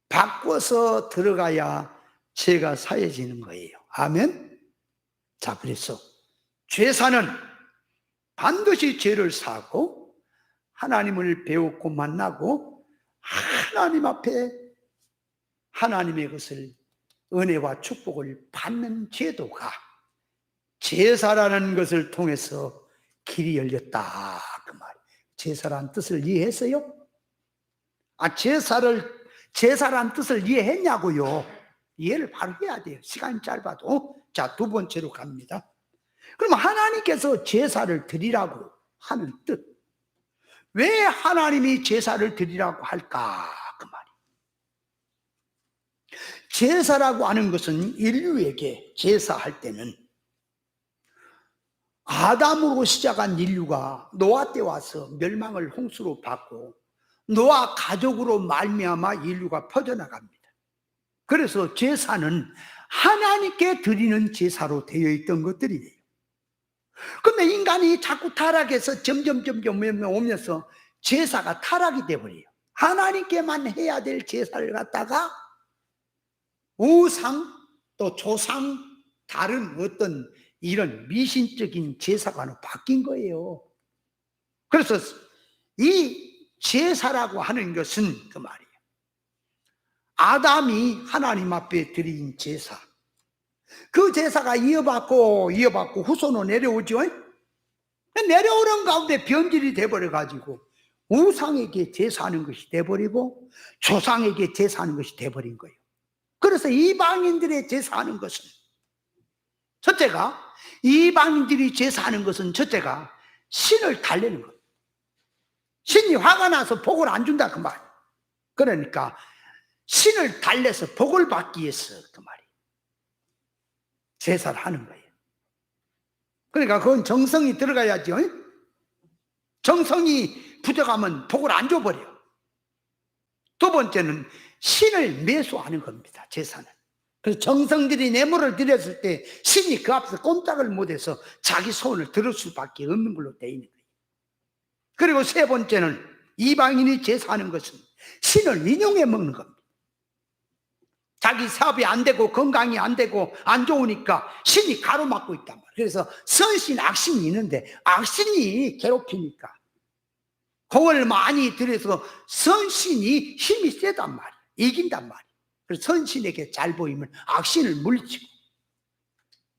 바꿔서 들어가야 죄가 사해지는 거예요. 아멘? 자, 그래서 죄사는 반드시 죄를 사고 하나님을 배우고 만나고 하나님 앞에 하나님의 것을, 은혜와 축복을 받는 제도가 제사라는 것을 통해서 길이 열렸다, 그 말. 제사라는 뜻을 이해했어요? 제사라는 뜻을 이해했냐고요? 이해를 바로 해야 돼요. 시간이 짧아도. 자, 두 번째로 갑니다. 그럼 하나님께서 제사를 드리라고 하는 뜻, 왜 하나님이 제사를 드리라고 할까? 그 말이에요. 제사라고 하는 것은 인류에게 제사할 때는 아담으로 시작한 인류가 노아 때 와서 멸망을 홍수로 받고 노아 가족으로 말미암아 인류가 퍼져나갑니다. 그래서 제사는 하나님께 드리는 제사로 되어 있던 것들이에요. 근데 인간이 자꾸 타락해서 점점 오면서 제사가 타락이 돼버려요. 하나님께만 해야 될 제사를 갖다가 우상 또 조상 다른 어떤 이런 미신적인 제사관으로 바뀐 거예요. 그래서 이 제사라고 하는 것은 그 말이에요. 아담이 하나님 앞에 드린 제사. 그 제사가 이어받고 후손으로 내려오죠. 내려오는 가운데 변질이 돼버려가지고 우상에게 제사하는 것이 돼버리고 조상에게 제사하는 것이 돼버린 거예요. 그래서 이방인들의 제사하는 것은 첫째가, 이방인들이 제사하는 것은 첫째가 신을 달래는 것. 신이 화가 나서 복을 안 준다 그 말. 그러니까 신을 달래서 복을 받기 위해서 그 말이에요. 제사를 하는 거예요. 그러니까 그건 정성이 들어가야죠. 정성이 부족하면 복을 안 줘버려요. 두 번째는 신을 매수하는 겁니다. 제사는. 그래서 정성들이 뇌물을 드렸을 때 신이 그 앞에서 꼼짝을 못해서 자기 소원을 들을 수밖에 없는 걸로 되어 있는 거예요. 그리고 세 번째는 이방인이 제사하는 것은 신을 인용해 먹는 겁니다. 자기 사업이 안 되고 건강이 안 되고 안 좋으니까 신이 가로막고 있단 말이에요. 그래서 선신, 악신이 있는데 악신이 괴롭히니까 공을 많이 들여서 선신이 힘이 세단 말이에요. 이긴단 말이에요. 그래서 선신에게 잘 보이면 악신을 물리치고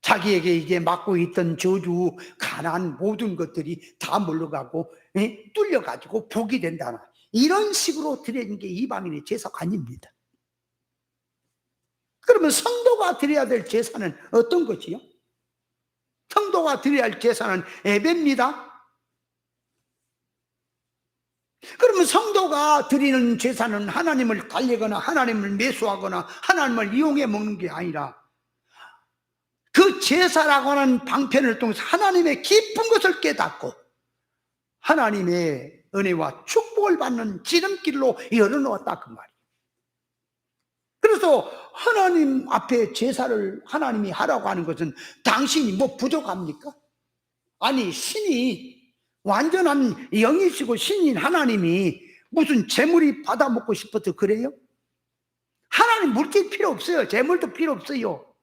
자기에게 이제 맡고 있던 저주, 가난 모든 것들이 다 물러가고 뚫려가지고 복이 된다는 이런 식으로 드려진 게 이방인의 제사관입니다. 그러면 성도가 드려야 될 제사는 어떤 것이요? 성도가 드려야 할 제사는 예배입니다. 그러면 성도가 드리는 제사는 하나님을 달래거나 하나님을 매수하거나 하나님을 이용해 먹는 게 아니라 그 제사라고 하는 방편을 통해서 하나님의 깊은 것을 깨닫고 하나님의 은혜와 축복을 받는 지름길로 열어놓았다 그 말이에요. 그래서 하나님 앞에 제사를 하나님이 하라고 하는 것은 당신이 뭐 부족합니까? 아니, 신이 완전한 영이시고 신인 하나님이 무슨 재물이 받아먹고 싶어서 그래요? 하나님 물질 필요 없어요. 재물도 필요 없어요.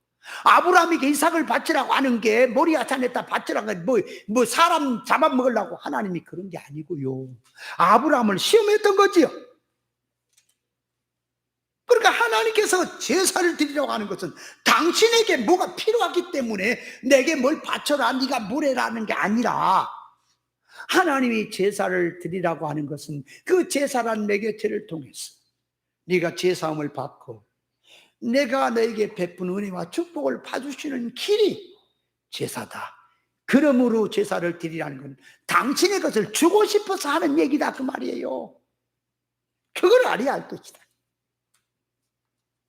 아브라함에게 이삭을 바치라고 하는 게 모리아산에다 바치라고 뭐 사람 잡아먹으려고 하나님이 그런 게 아니고요. 아브라함을 시험했던 거지요. 그러니까 하나님께서 제사를 드리라고 하는 것은 당신에게 뭐가 필요하기 때문에 내게 뭘 바쳐라, 네가 뭘 해라는 게 아니라 하나님이 제사를 드리라고 하는 것은 그 제사란 매개체를 통해서 네가 제사함을 받고 내가 너에게 베푼 은혜와 축복을 받으시는 길이 제사다. 그러므로 제사를 드리라는 건 당신의 것을 주고 싶어서 하는 얘기다 그 말이에요. 그걸 알아야 할 것이다.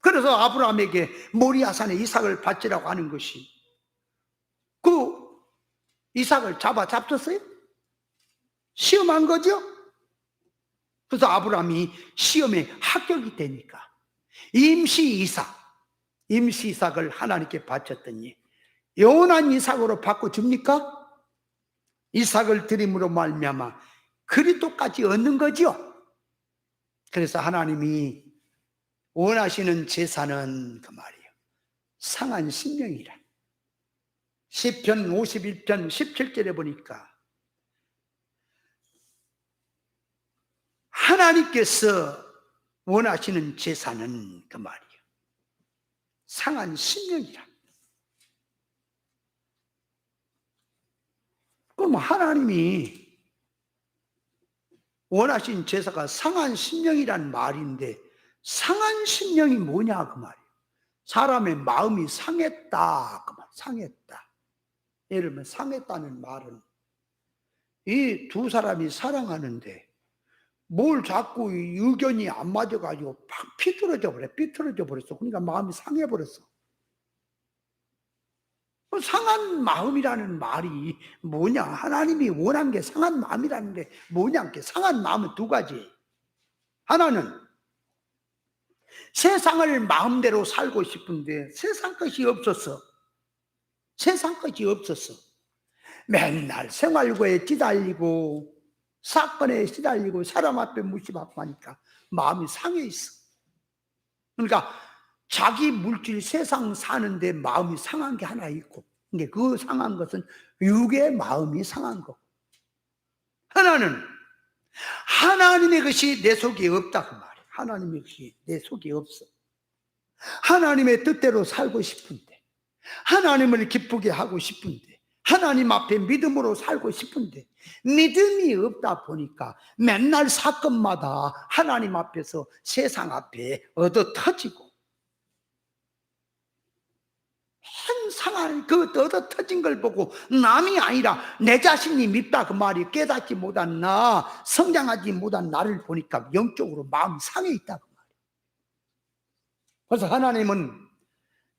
그래서 아브라함에게 모리아산에 이삭을 바치라고 하는 것이 그 이삭을 잡았어요? 시험한 거죠? 그래서 아브라함이 시험에 합격이 되니까 임시 이삭을 하나님께 바쳤더니 영원한 이삭으로 바꿔줍니까? 이삭을 드림으로 말미암아 그리스도까지 얻는 거죠. 그래서 하나님이 원하시는 제사는 그 말이에요. 상한 심령이라. 시편 51편 17절에 보니까 하나님께서 원하시는 제사는 그 말이에요. 상한 심령이라. 그럼 하나님이 원하신 제사가 상한 심령이란 말인데 상한 심령이 뭐냐 그 말이에요. 사람의 마음이 상했다 그 말. 상했다. 예를 들면 상했다는 말은 이 두 사람이 사랑하는데 뭘 자꾸 의견이 안 맞아가지고 팍 삐뚤어져 버렸어. 그러니까 마음이 상해버렸어. 상한 마음이라는 말이 뭐냐? 하나님이 원한 게 상한 마음이라는 게 뭐냐? 상한 마음은 두 가지. 하나는 세상을 마음대로 살고 싶은데 세상 것이 없었어. 세상 것이 없었어. 맨날 생활고에 시달리고 사건에 시달리고 사람 앞에 무시받고 하니까 마음이 상해 있어. 그러니까 자기 물질 세상 사는데 마음이 상한 게 하나 있고, 그 상한 것은 육의 마음이 상한 거. 하나는 하나님의 것이 내 속에 없다 그 말이야. 하나님의 것이 내 속에 없어. 하나님의 뜻대로 살고 싶은데, 하나님을 기쁘게 하고 싶은데, 하나님 앞에 믿음으로 살고 싶은데 믿음이 없다 보니까 맨날 사건마다 하나님 앞에서 세상 앞에 얻어 터지고, 상한 그 얻어 터진 걸 보고 남이 아니라 내 자신이 밉다 그 말이, 깨닫지 못한 나, 성장하지 못한 나를 보니까 영적으로 마음이 상해 있다 그 말이에요. 그래서 하나님은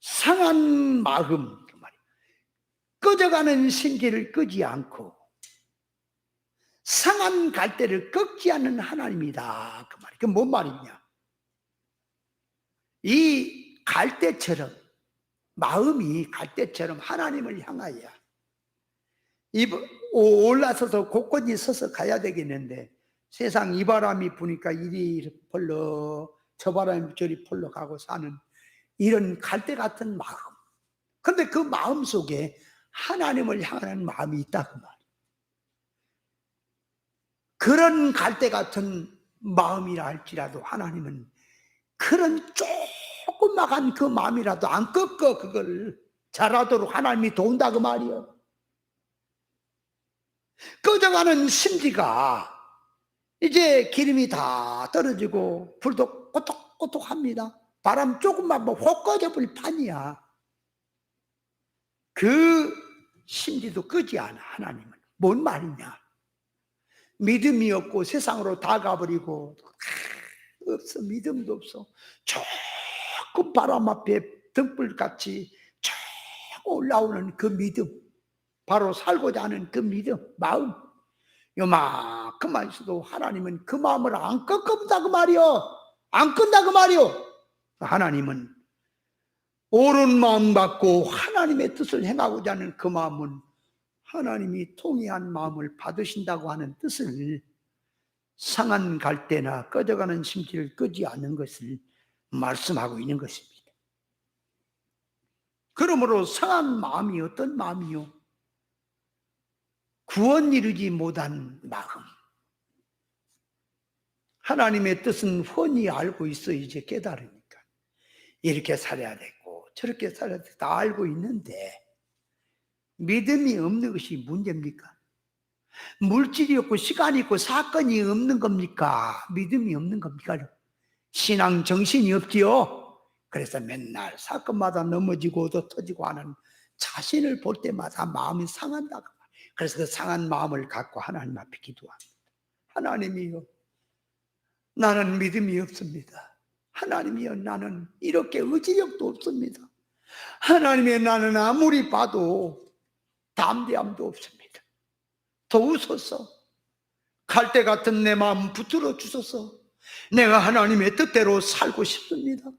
상한 마음 그 말이에요. 꺼져가는 심지를 끄지 않고 상한 갈대를 꺾지 않는 하나님이다 그 말이에요. 그게 뭔 말이냐? 이 갈대처럼, 마음이 갈대처럼 하나님을 향하여 올라서서 곳곳이 서서 가야 되겠는데, 세상 이 바람이 부니까 이리 펄러 저 바람이 저리 펄러 가고 사는 이런 갈대 같은 마음. 그런데 그 마음 속에 하나님을 향하는 마음이 있다 그 말이에요. 그런 갈대 같은 마음이라 할지라도 하나님은 그런 조그마한 그 마음이라도 안 꺾어 그걸 잘하도록 하나님이 도운다 그 말이에요. 꺼져가는 심지가 이제 기름이 다 떨어지고 불도 꼬독꼬독합니다. 바람 조금만 혹 꺼져버릴 판이야. 그 심지도 끄지 않아. 하나님은 뭔 말이냐? 믿음이 없고 세상으로 다 가버리고 없어. 믿음도 없어. 조금 바람 앞에 등불같이 조금 올라오는 그 믿음, 바로 살고자 하는 그 믿음, 마음, 요만큼만 있어도 하나님은 그 마음을 안 꺾는다 그 말이요. 안 끈다 그 말이요. 하나님은 옳은 마음 갖고 하나님의 뜻을 행하고자 하는 그 마음은 하나님이 통이한 마음을 받으신다고 하는 뜻을, 상한 갈대나 꺼져가는 심지를 끄지 않는 것을 말씀하고 있는 것입니다. 그러므로 상한 마음이 어떤 마음이요? 구원 이루지 못한 마음. 하나님의 뜻은 훤히 알고 있어. 이제 깨달으니까 이렇게 살아야 되고 저렇게 살아야 되고 다 알고 있는데 믿음이 없는 것이 문제입니까? 물질이 없고 시간이 있고 사건이 없는 겁니까? 믿음이 없는 겁니까? 신앙 정신이 없지요. 그래서 맨날 사건마다 넘어지고 얻어 터지고 하는 자신을 볼 때마다 마음이 상한다. 그래서 그 상한 마음을 갖고 하나님 앞에 기도합니다. 하나님이요, 나는 믿음이 없습니다. 하나님이요, 나는 이렇게 의지력도 없습니다. 하나님의 나는 아무리 봐도 담대함도 없습니다. 도우소서. 갈대 같은 내 마음 붙들어 주소서. 내가 하나님의 뜻대로 살고 싶습니다.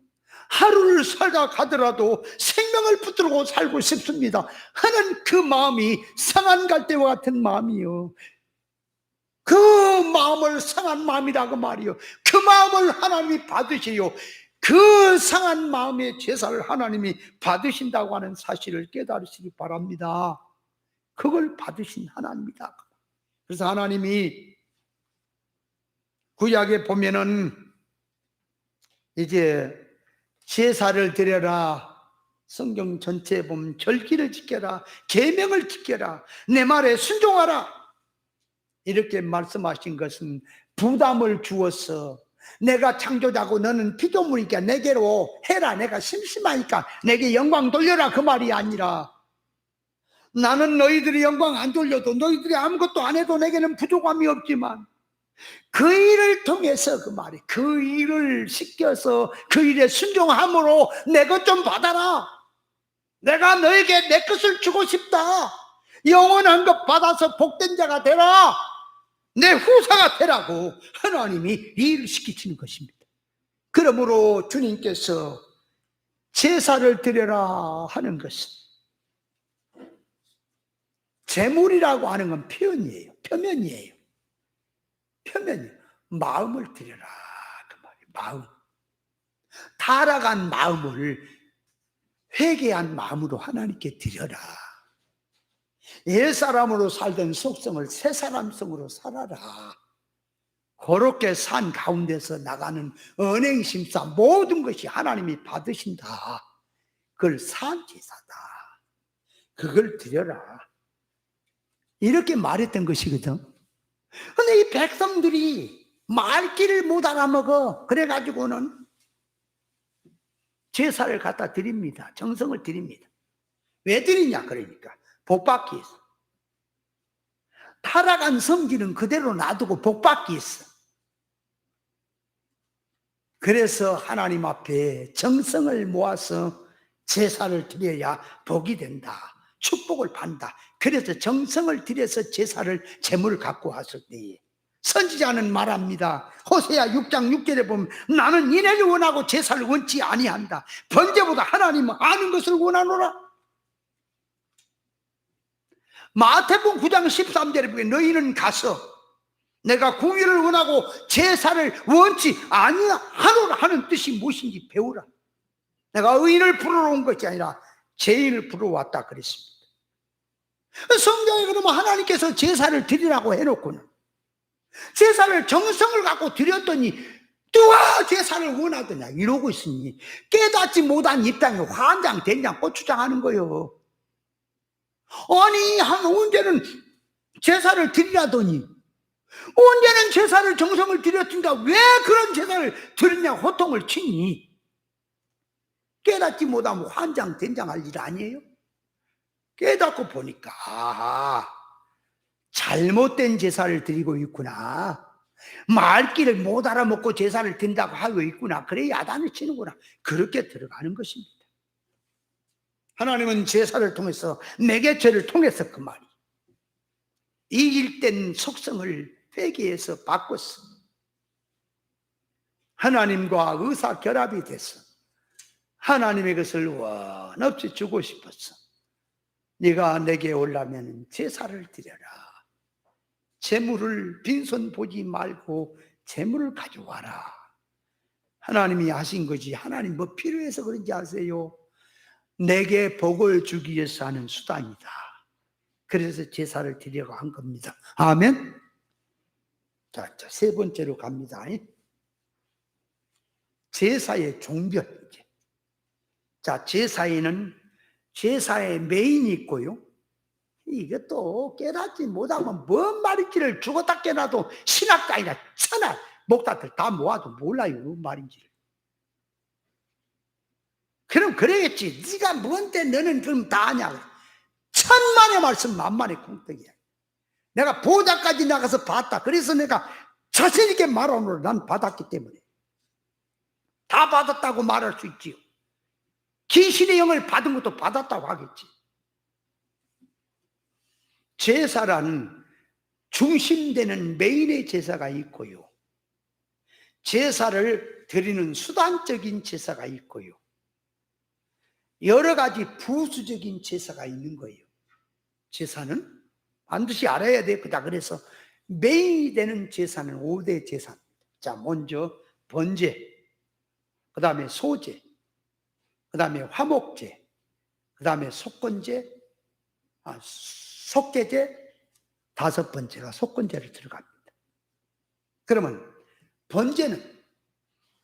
하루를 살다 가더라도 생명을 붙들고 살고 싶습니다 하는 그 마음이 상한 갈대와 같은 마음이요, 그 마음을 상한 마음이라고 말이요, 그 마음을 하나님이 받으시요, 그 상한 마음의 제사를 하나님이 받으신다고 하는 사실을 깨달으시기 바랍니다. 그걸 받으신 하나님이다. 그래서 하나님이 구약에 보면은 이제 제사를 드려라, 성경 전체에 보면 절기를 지켜라, 계명을 지켜라, 내 말에 순종하라, 이렇게 말씀하신 것은 부담을 주어서 내가 창조자고 너는 피조물이니까 내게로 해라, 내가 심심하니까 내게 영광 돌려라, 그 말이 아니라 나는 너희들이 영광 안 돌려도 너희들이 아무것도 안 해도 내게는 부족함이 없지만 그 일을 통해서, 그 말이 그 일을 시켜서 그 일에 순종함으로 내 것 좀 받아라, 내가 너에게 내 것을 주고 싶다, 영원한 것 받아서 복된 자가 되라, 내 후사가 되라고 하나님이 이 일을 시키시는 것입니다. 그러므로 주님께서 제사를 드려라 하는 것은 재물이라고 하는 건 표현이에요. 표면이에요. 표면이에요. 마음을 드려라 그 말이에요. 마음. 타락한 마음을 회개한 마음으로 하나님께 드려라. 옛사람으로 살던 속성을 새사람성으로 살아라. 그렇게 산 가운데서 나가는 언행심사 모든 것이 하나님이 받으신다. 그걸 산제사다. 그걸 드려라. 이렇게 말했던 것이거든. 근데 이 백성들이 말귀를 못 알아먹어. 그래가지고는 제사를 갖다 드립니다. 정성을 드립니다. 왜 드리냐 그러니까 복받기 위해서. 타락한 성질은 그대로 놔두고 복받기 위해서. 그래서 하나님 앞에 정성을 모아서 제사를 드려야 복이 된다. 축복을 받는다. 그래서 정성을 들여서 제사를 제물을 갖고 왔을 때에 선지자는 말합니다. 호세아 6장 6절에 보면 나는 인애를 원하고 제사를 원치 아니한다. 번제보다 하나님은 아는 것을 원하노라. 마태복음 9장 13절에 보면 너희는 가서 내가 공의를 원하고 제사를 원치 아니하노라 하는 뜻이 무엇인지 배우라. 내가 의인을 부르러 온 것이 아니라 죄인을 부르러 왔다 그랬습니다. 성경에 그러면 하나님께서 제사를 드리라고 해놓고는 제사를 정성을 갖고 드렸더니 누가 제사를 원하더냐 이러고 있으니 깨닫지 못한 입장에 환장, 된장, 고추장 하는 거예요. 아니 언제는 제사를 드리라더니 언제는 제사를 정성을 드렸던가 왜 그런 제사를 드렸냐 호통을 치니 깨닫지 못하면 환장, 된장할 일 아니에요? 깨닫고 보니까 아하 잘못된 제사를 드리고 있구나. 말귀를 못 알아먹고 제사를 드린다고 하고 있구나. 그래 야단을 치는구나. 그렇게 들어가는 것입니다. 하나님은 제사를 통해서 매개체를 통해서 그 말이 이길된 속성을 회개해서 바꿨어. 하나님과 의사결합이 돼서 하나님의 것을 원없이 주고 싶었어. 네가 내게 오려면 제사를 드려라. 재물을 빈손 보지 말고 재물을 가져와라. 하나님이 하신 거지. 하나님 뭐 필요해서 그런지 아세요? 내게 복을 주기 위해서 하는 수단이다. 그래서 제사를 드리려고 한 겁니다. 아멘. 자, 세 번째로 갑니다. 제사의 종별. 자, 제사에는 제사의 메인이 있고요. 이게 또 깨닫지 못하면 뭔 말인지를 죽었다 깨놔도 신학가 아니라 천하 목사들 다 모아도 몰라요. 뭔 말인지를. 그럼 그래야겠지. 네가 뭔데 너는 그럼 다 아냐. 천만의 말씀 만만의 공덕이야. 내가 보좌까지 나가서 봤다. 그래서 내가 자신 있게 말하노라. 난 받았기 때문에. 다 받았다고 말할 수 있지요. 귀신의 영을 받은 것도 받았다고 하겠지. 제사라는 중심되는 메인의 제사가 있고요. 제사를 드리는 수단적인 제사가 있고요. 여러 가지 부수적인 제사가 있는 거예요. 제사는 반드시 알아야 돼. 그래서 메인이 되는 제사는 5대 제사입니다. 자, 먼저 번제, 그 다음에 소제, 그 다음에 화목제, 그 다음에 속건제, 속죄제, 다섯 번째가 속건제를 들어갑니다. 그러면 번제는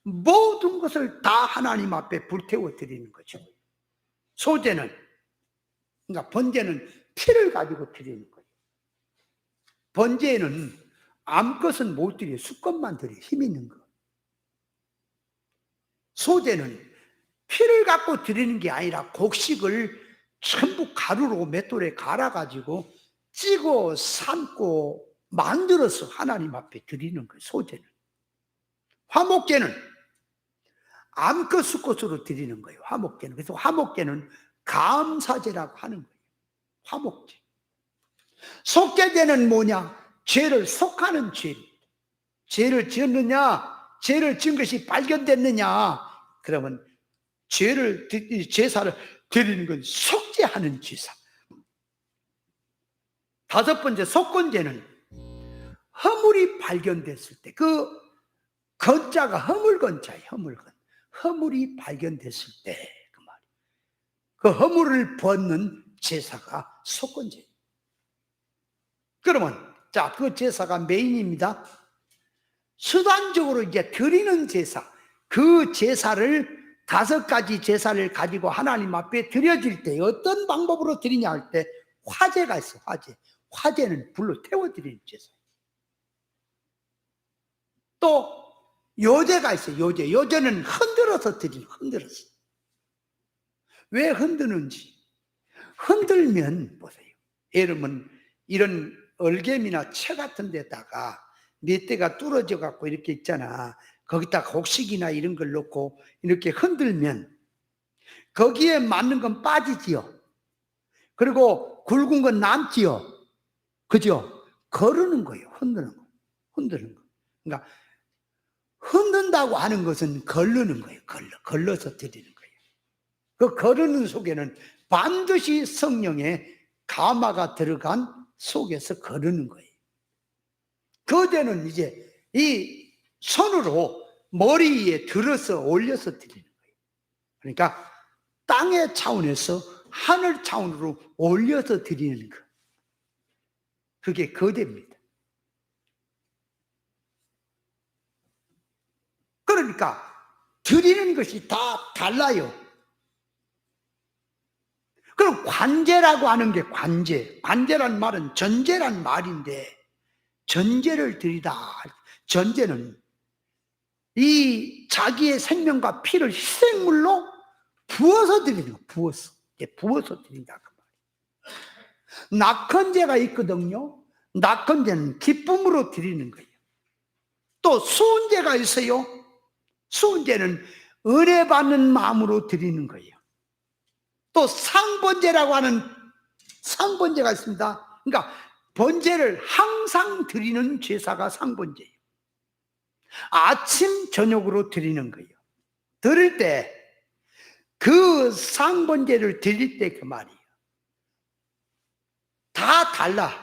모든 것을 다 하나님 앞에 불태워 드리는 거죠. 소제는, 그러니까 번제는 피를 가지고 드리는 거예요. 번제에는 암것은 못 드려요. 수컷만 드려요. 힘 있는 거. 소제는 피를 갖고 드리는 게 아니라 곡식을 전부 가루로 맷돌에 갈아가지고 찌고 삶고 만들어서 하나님 앞에 드리는 거예요. 소제는. 화목제는 암컷 수컷으로 드리는 거예요. 화목제는. 그래서 화목제는 감사제라고 하는 거예요. 화목제. 속죄제는 뭐냐? 죄를 속하는 죄입니다. 죄를 지었느냐? 죄를 지은 것이 발견됐느냐? 그러면 제사를 드리는 건 속죄하는 제사. 다섯 번째 속건제는 허물이 발견됐을 때, 그 건자가 허물건자예요. 허물이 발견됐을 때, 그 말. 그 허물을 벗는 제사가 속건제예요. 그러면 자, 그 제사가 메인입니다. 수단적으로 이제 드리는 제사, 그 제사를 다섯 가지 제사를 가지고 하나님 앞에 드려질 때 어떤 방법으로 드리냐 할 때 화제가 있어. 화제는 불로 태워드리는 제사. 또 요제가 있어요. 요제는 흔들어서 드리는, 흔들어서. 왜 흔드는지. 흔들면 보세요. 예를 들면 이런 얼개미나 채 같은 데다가 몇 대가 뚫어져 갖고 이렇게 있잖아. 거기다 곡식이나 이런 걸 넣고 이렇게 흔들면 거기에 맞는 건 빠지지요. 그리고 굵은 건 남지요. 그죠? 거르는 거예요. 흔드는 거. 그러니까 흔든다고 하는 것은 걸르는 거예요. 걸러서 드리는 거예요. 그 거르는 속에는 반드시 성령의 감화가 들어간 속에서 거르는 거예요. 그때는 이제 이 손으로 머리 위에 들어서 올려서 드리는 거예요. 그러니까 땅의 차원에서 하늘 차원으로 올려서 드리는 거. 그게 거대입니다. 그러니까 드리는 것이 다 달라요. 그럼 관제라고 하는 게 관제란 말은 전제란 말인데, 전제를 드리다. 전제는 이 자기의 생명과 피를 희생물로 부어서 드리는 거. 부어서 드린다 그 말이에요. 낙헌제가 있거든요. 낙헌제는 기쁨으로 드리는 거예요. 또 수은제가 있어요. 수은제는 은혜 받는 마음으로 드리는 거예요. 또 상번제라고 하는 상번제가 있습니다. 그러니까 번제를 항상 드리는 제사가 상번제예요. 아침 저녁으로 드리는 거예요. 드릴 때 그 상번제를 드릴 때 그 말이에요. 다 달라.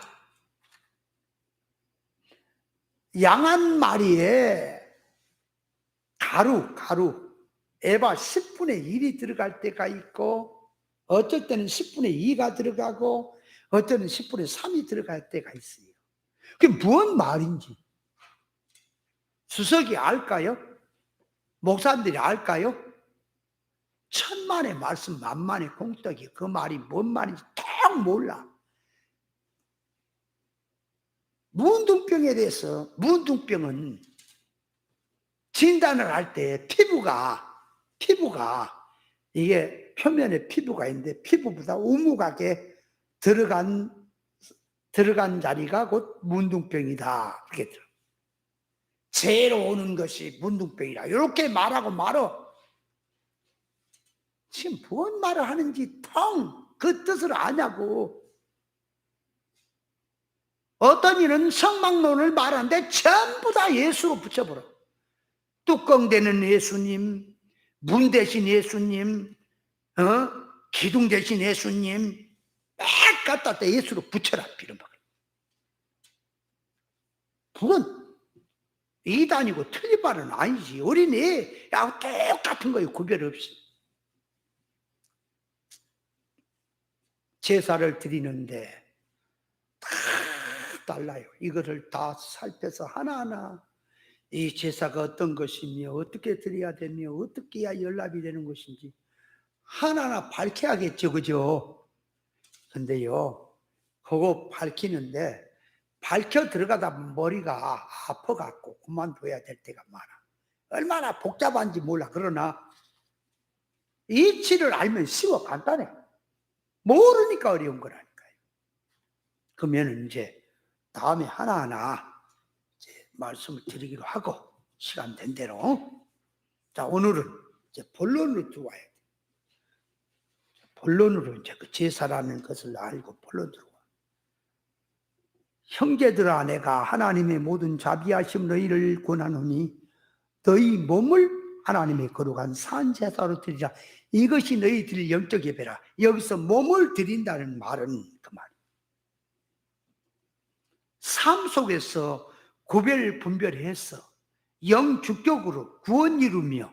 양 한 마리에 가루 에바 10분의 1이 들어갈 때가 있고, 어쩔 때는 10분의 2가 들어가고, 어쩔 때는 10분의 3이 들어갈 때가 있어요. 그게 무슨 말인지 수석이 알까요? 목사님들이 알까요? 천만의 말씀 만만의 공덕이 그 말이 뭔 말인지 통 몰라. 문둥병에 대해서, 문둥병은 진단을 할 때 피부가 이게 표면에 피부가 있는데 피부보다 우묵하게 들어간 자리가 곧 문둥병이다. 그렇게 들어. 죄로 오는 것이 문둥병이라 이렇게 말하고 말어. 지금 뭔 말을 하는지 통 그 뜻을 아냐고. 어떤 이는 성막론을 말하는데 전부 다 예수로 붙여버려. 뚜껑 되는 예수님, 문 대신 예수님, 기둥 대신 예수님, 막 갖다 대 예수로 붙여라 빌어먹어. 그건 이단이고 틀린 말은 아니지. 어린애하고 똑같은 거예요. 구별 없이. 제사를 드리는데 다 달라요. 이거를 다 살펴서 하나하나 이 제사가 어떤 것이며 어떻게 드려야 되며 어떻게 해야 연락이 되는 것인지 하나하나 밝혀야겠죠. 그죠? 근데요, 그거 밝히는데 밝혀 들어가다 머리가 아파갖고 그만둬야 될 때가 많아. 얼마나 복잡한지 몰라. 그러나 이치를 알면 쉬워, 간단해. 모르니까 어려운 거라니까요. 그러면 이제 다음에 하나하나 이제 말씀을 드리기로 하고 시간 된 대로. 자, 오늘은 이제 본론으로 들어와야 돼. 본론으로 이제 그 제사라는 것을 알고 본론 들어와. 형제들아, 내가 하나님의 모든 자비하심 너희를 권하노니 너희 몸을 하나님의 거룩한 산제사로 드리라. 이것이 너희들 영적 예배라. 여기서 몸을 드린다는 말은 그 말. 삶 속에서 구별 분별해서 영주격으로 구원 이루며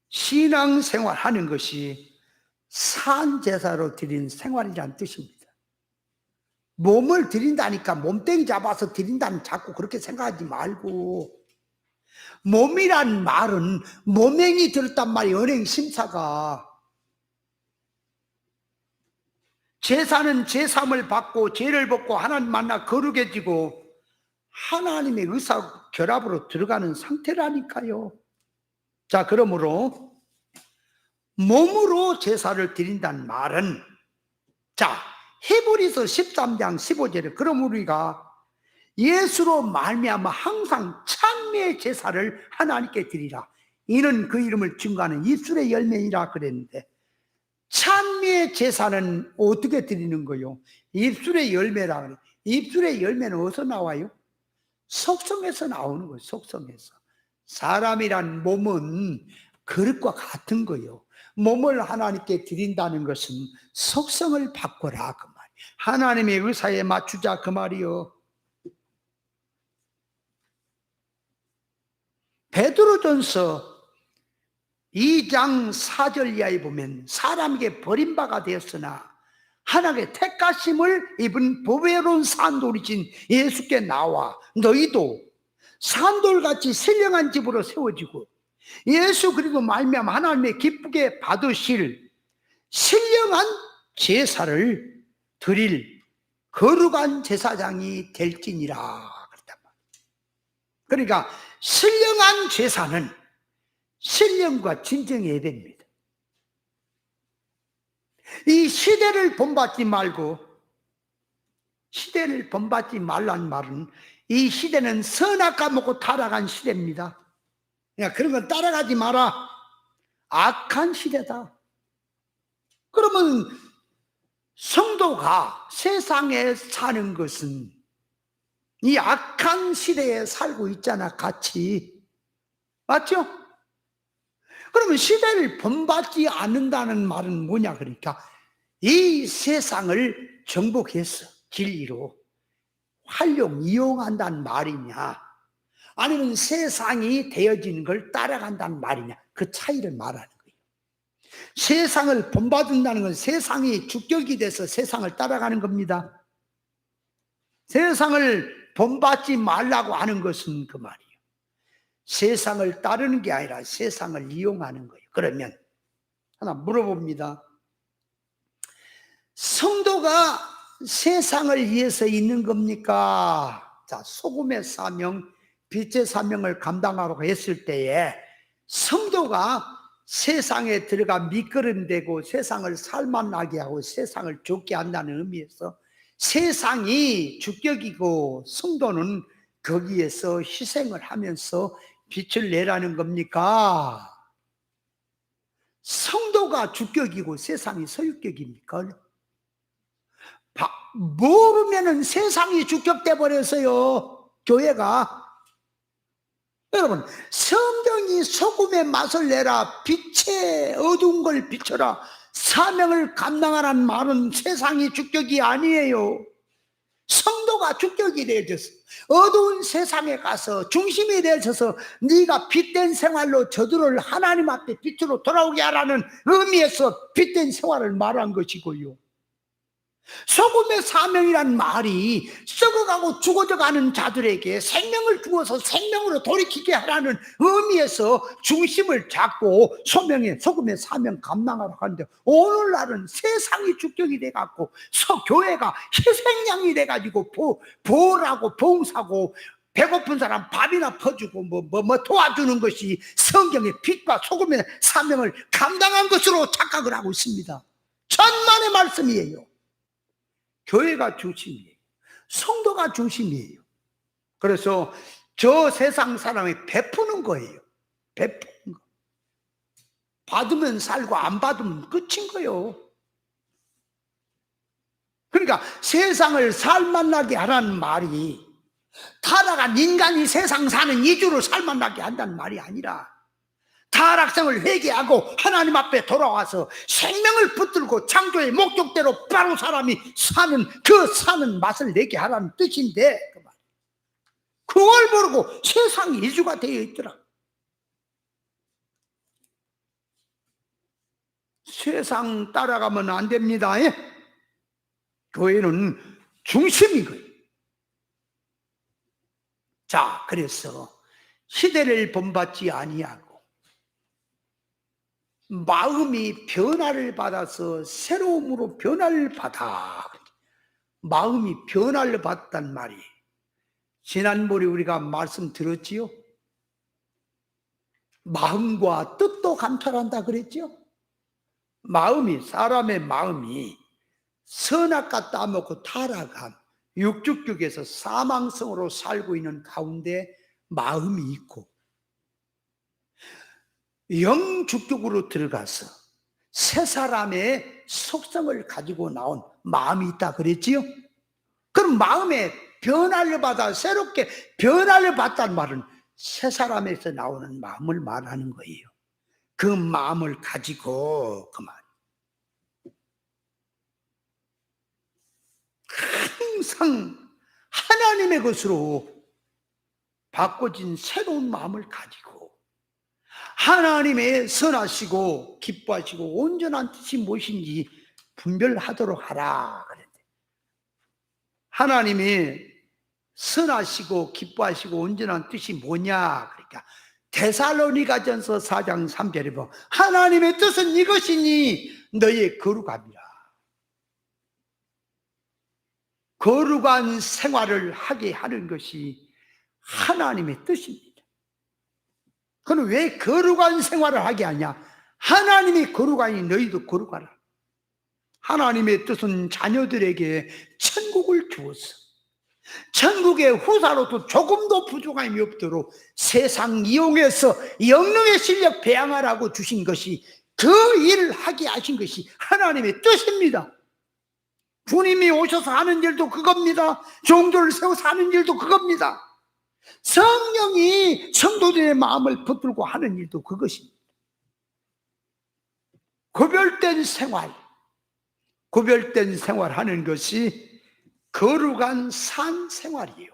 신앙생활하는 것이 산제사로 드린 생활이라는 뜻입니다. 몸을 드린다니까 몸뚱이 잡아서 드린다는 자꾸 그렇게 생각하지 말고, 몸이란 말은 몸행이 들었단 말이에요. 언행 심사가. 제사는 제삼을 받고 죄를 벗고 하나님 만나 거룩해지고 하나님의 의사 결합으로 들어가는 상태라니까요. 자, 그러므로 몸으로 제사를 드린다는 말은, 자, 히브리서 13장 15절에 그럼 우리가 예수로 말미암아 항상 찬미의 제사를 하나님께 드리라. 이는 그 이름을 증거하는 입술의 열매이라 그랬는데, 찬미의 제사는 어떻게 드리는 거요? 입술의 열매라 그래. 입술의 열매는 어디서 나와요? 속성에서 나오는 거예요. 속성에서. 사람이란 몸은 그릇과 같은 거예요. 몸을 하나님께 드린다는 것은 속성을 바꿔라 그 말. 하나님의 의사에 맞추자 그 말이요. 베드로전서 2장 4절 이하에 보면 사람에게 버림바가 되었으나 하나님의 택하심을 입은 보배로운 산돌이신 예수께 나와 너희도 산돌같이 신령한 집으로 세워지고 예수 그리스도 말미암아 하나님의 기쁘게 받으실 신령한 제사를 드릴 거룩한 제사장이 될지니라 그랬단 말이에요. 그러니까 신령한 제사는 신령과 진정의 예배입니다. 이 시대를 본받지 말고, 시대를 본받지 말란 말은 이 시대는 선악 까먹고 타락한 시대입니다. 그러니까 그런 건 따라가지 마라. 악한 시대다. 그러면 성도가 세상에 사는 것은 이 악한 시대에 살고 있잖아, 같이. 맞죠? 그러면 시대를 본받지 않는다는 말은 뭐냐 그러니까 이 세상을 정복해서 진리로 활용, 이용한다는 말이냐, 아니면 세상이 되어지는 걸 따라간다는 말이냐, 그 차이를 말하는 거예요. 세상을 본받는다는 건 세상이 주격이 돼서 세상을 따라가는 겁니다. 세상을 본받지 말라고 하는 것은 그 말이에요. 세상을 따르는 게 아니라 세상을 이용하는 거예요. 그러면 하나 물어봅니다. 성도가 세상을 위해서 있는 겁니까? 자, 소금의 사명, 빛의 사명을 감당하라고 했을 때에 성도가 세상에 들어가 미끄럼되고 세상을 살만나게 하고 세상을 죽게 한다는 의미에서 세상이 주격이고 성도는 거기에서 희생을 하면서 빛을 내라는 겁니까? 성도가 주격이고 세상이 서유격입니까? 모르면은 세상이 주격돼 버렸어요. 교회가. 여러분, 성경이 소금의 맛을 내라, 빛의 어두운 걸 비춰라, 사명을 감당하라는 말은 세상이 주격이 아니에요. 성도가 주격이 되어져서 어두운 세상에 가서 중심이 되어져서 네가 빛된 생활로 저들을 하나님 앞에 빛으로 돌아오게 하라는 의미에서 빛된 생활을 말한 것이고요. 소금의 사명이란 말이 썩어가고 죽어져가는 자들에게 생명을 주어서 생명으로 돌이키게 하라는 의미에서 중심을 잡고 소금의 사명 감당하러 하는데, 오늘날은 세상이 주격이 돼갖고 교회가 희생양이 돼가지고 보호하고 봉사하고 배고픈 사람 밥이나 퍼주고 뭐 도와주는 것이 성경의 빛과 소금의 사명을 감당한 것으로 착각을 하고 있습니다. 천만의 말씀이에요. 교회가 중심이에요. 성도가 중심이에요. 그래서 저 세상 사람이 베푸는 거예요. 베푸는 거. 받으면 살고 안 받으면 끝인 거예요. 그러니까 세상을 살만나게 하라는 말이 타락한 인간이 세상 사는 이주로 살만나게 한다는 말이 아니라 타락성을 회개하고 하나님 앞에 돌아와서 생명을 붙들고 창조의 목적대로 바로 사람이 사는 그 사는 맛을 내게 하라는 뜻인데, 그걸 모르고 세상 이주가 되어 있더라. 세상 따라가면 안 됩니다. 교회는 중심인 거예요. 자, 그래서 시대를 본받지 아니하고 마음이 변화를 받아서 새로움으로 변화를 받아. 마음이 변화를 받단 말이, 지난번에 우리가 말씀 들었지요? 마음과 뜻도 감찰한다 그랬죠? 마음이, 사람의 마음이 선악과 따먹고 타락한 육축죽에서 사망성으로 살고 있는 가운데 마음이 있고, 영축죽으로 들어가서 새 사람의 속성을 가지고 나온 마음이 있다 그랬지요? 그럼 마음에 변화를 받아 새롭게 변화를 받다는 말은 새 사람에서 나오는 마음을 말하는 거예요. 그 마음을 가지고 그만 항상 하나님의 것으로 바꿔진 새로운 마음을 가지고 하나님의 선하시고 기뻐하시고 온전한 뜻이 무엇인지 분별하도록 하라 그랬대. 하나님이 선하시고 기뻐하시고 온전한 뜻이 뭐냐? 그러니까 데살로니가전서 4장 3절에 보면 하나님의 뜻은 이것이니 너의 거룩함이라. 거룩한 생활을 하게 하는 것이 하나님의 뜻입니다. 그럼 왜 거룩한 생활을 하게 하냐? 하나님이 거룩하니 너희도 거룩하라. 하나님의 뜻은 자녀들에게 천국을 주어서 천국의 후사로도 조금도 부족함이 없도록 세상 이용해서 영능의 실력 배양하라고 주신 것이, 그 일을 하게 하신 것이 하나님의 뜻입니다. 주님이 오셔서 하는 일도 그겁니다. 종교를 세워서 하는 일도 그겁니다. 성령이 성도들의 마음을 붙들고 하는 일도 그것입니다. 구별된 생활, 구별된 생활하는 것이 거룩한 산 생활이에요.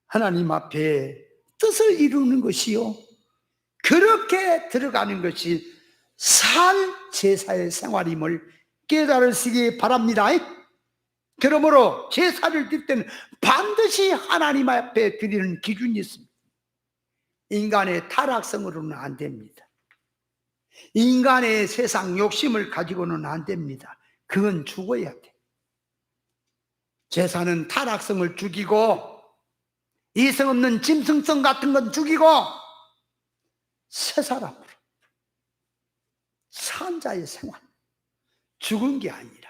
하나님 앞에 뜻을 이루는 것이요, 그렇게 들어가는 것이 산 제사의 생활임을 깨달으시기 바랍니다. 그러므로 제사를 드릴 때는 반드시 하나님 앞에 드리는 기준이 있습니다. 인간의 타락성으로는 안 됩니다. 인간의 세상 욕심을 가지고는 안 됩니다. 그건 죽어야 돼. 제사는 타락성을 죽이고 이성 없는 짐승성 같은 건 죽이고 새 사람으로 산자의 생활, 죽은 게 아니라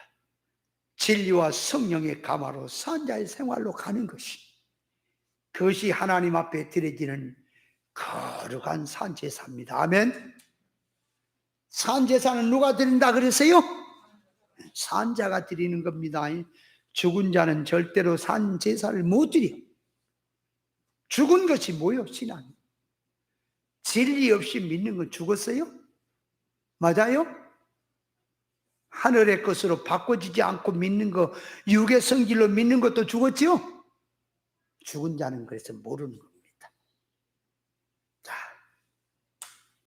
진리와 성령의 감화로 산자의 생활로 가는 것이, 그것이 하나님 앞에 드려지는 거룩한 산제사입니다. 아멘. 산제사는 누가 드린다 그랬어요? 산자가 드리는 겁니다. 죽은 자는 절대로 산제사를 못 드려. 죽은 것이 뭐요? 신앙. 진리 없이 믿는 건 죽었어요? 맞아요? 하늘의 것으로 바꿔지지 않고 믿는 거, 육의 성질로 믿는 것도 죽었죠? 죽은 자는 그래서 모르는 겁니다.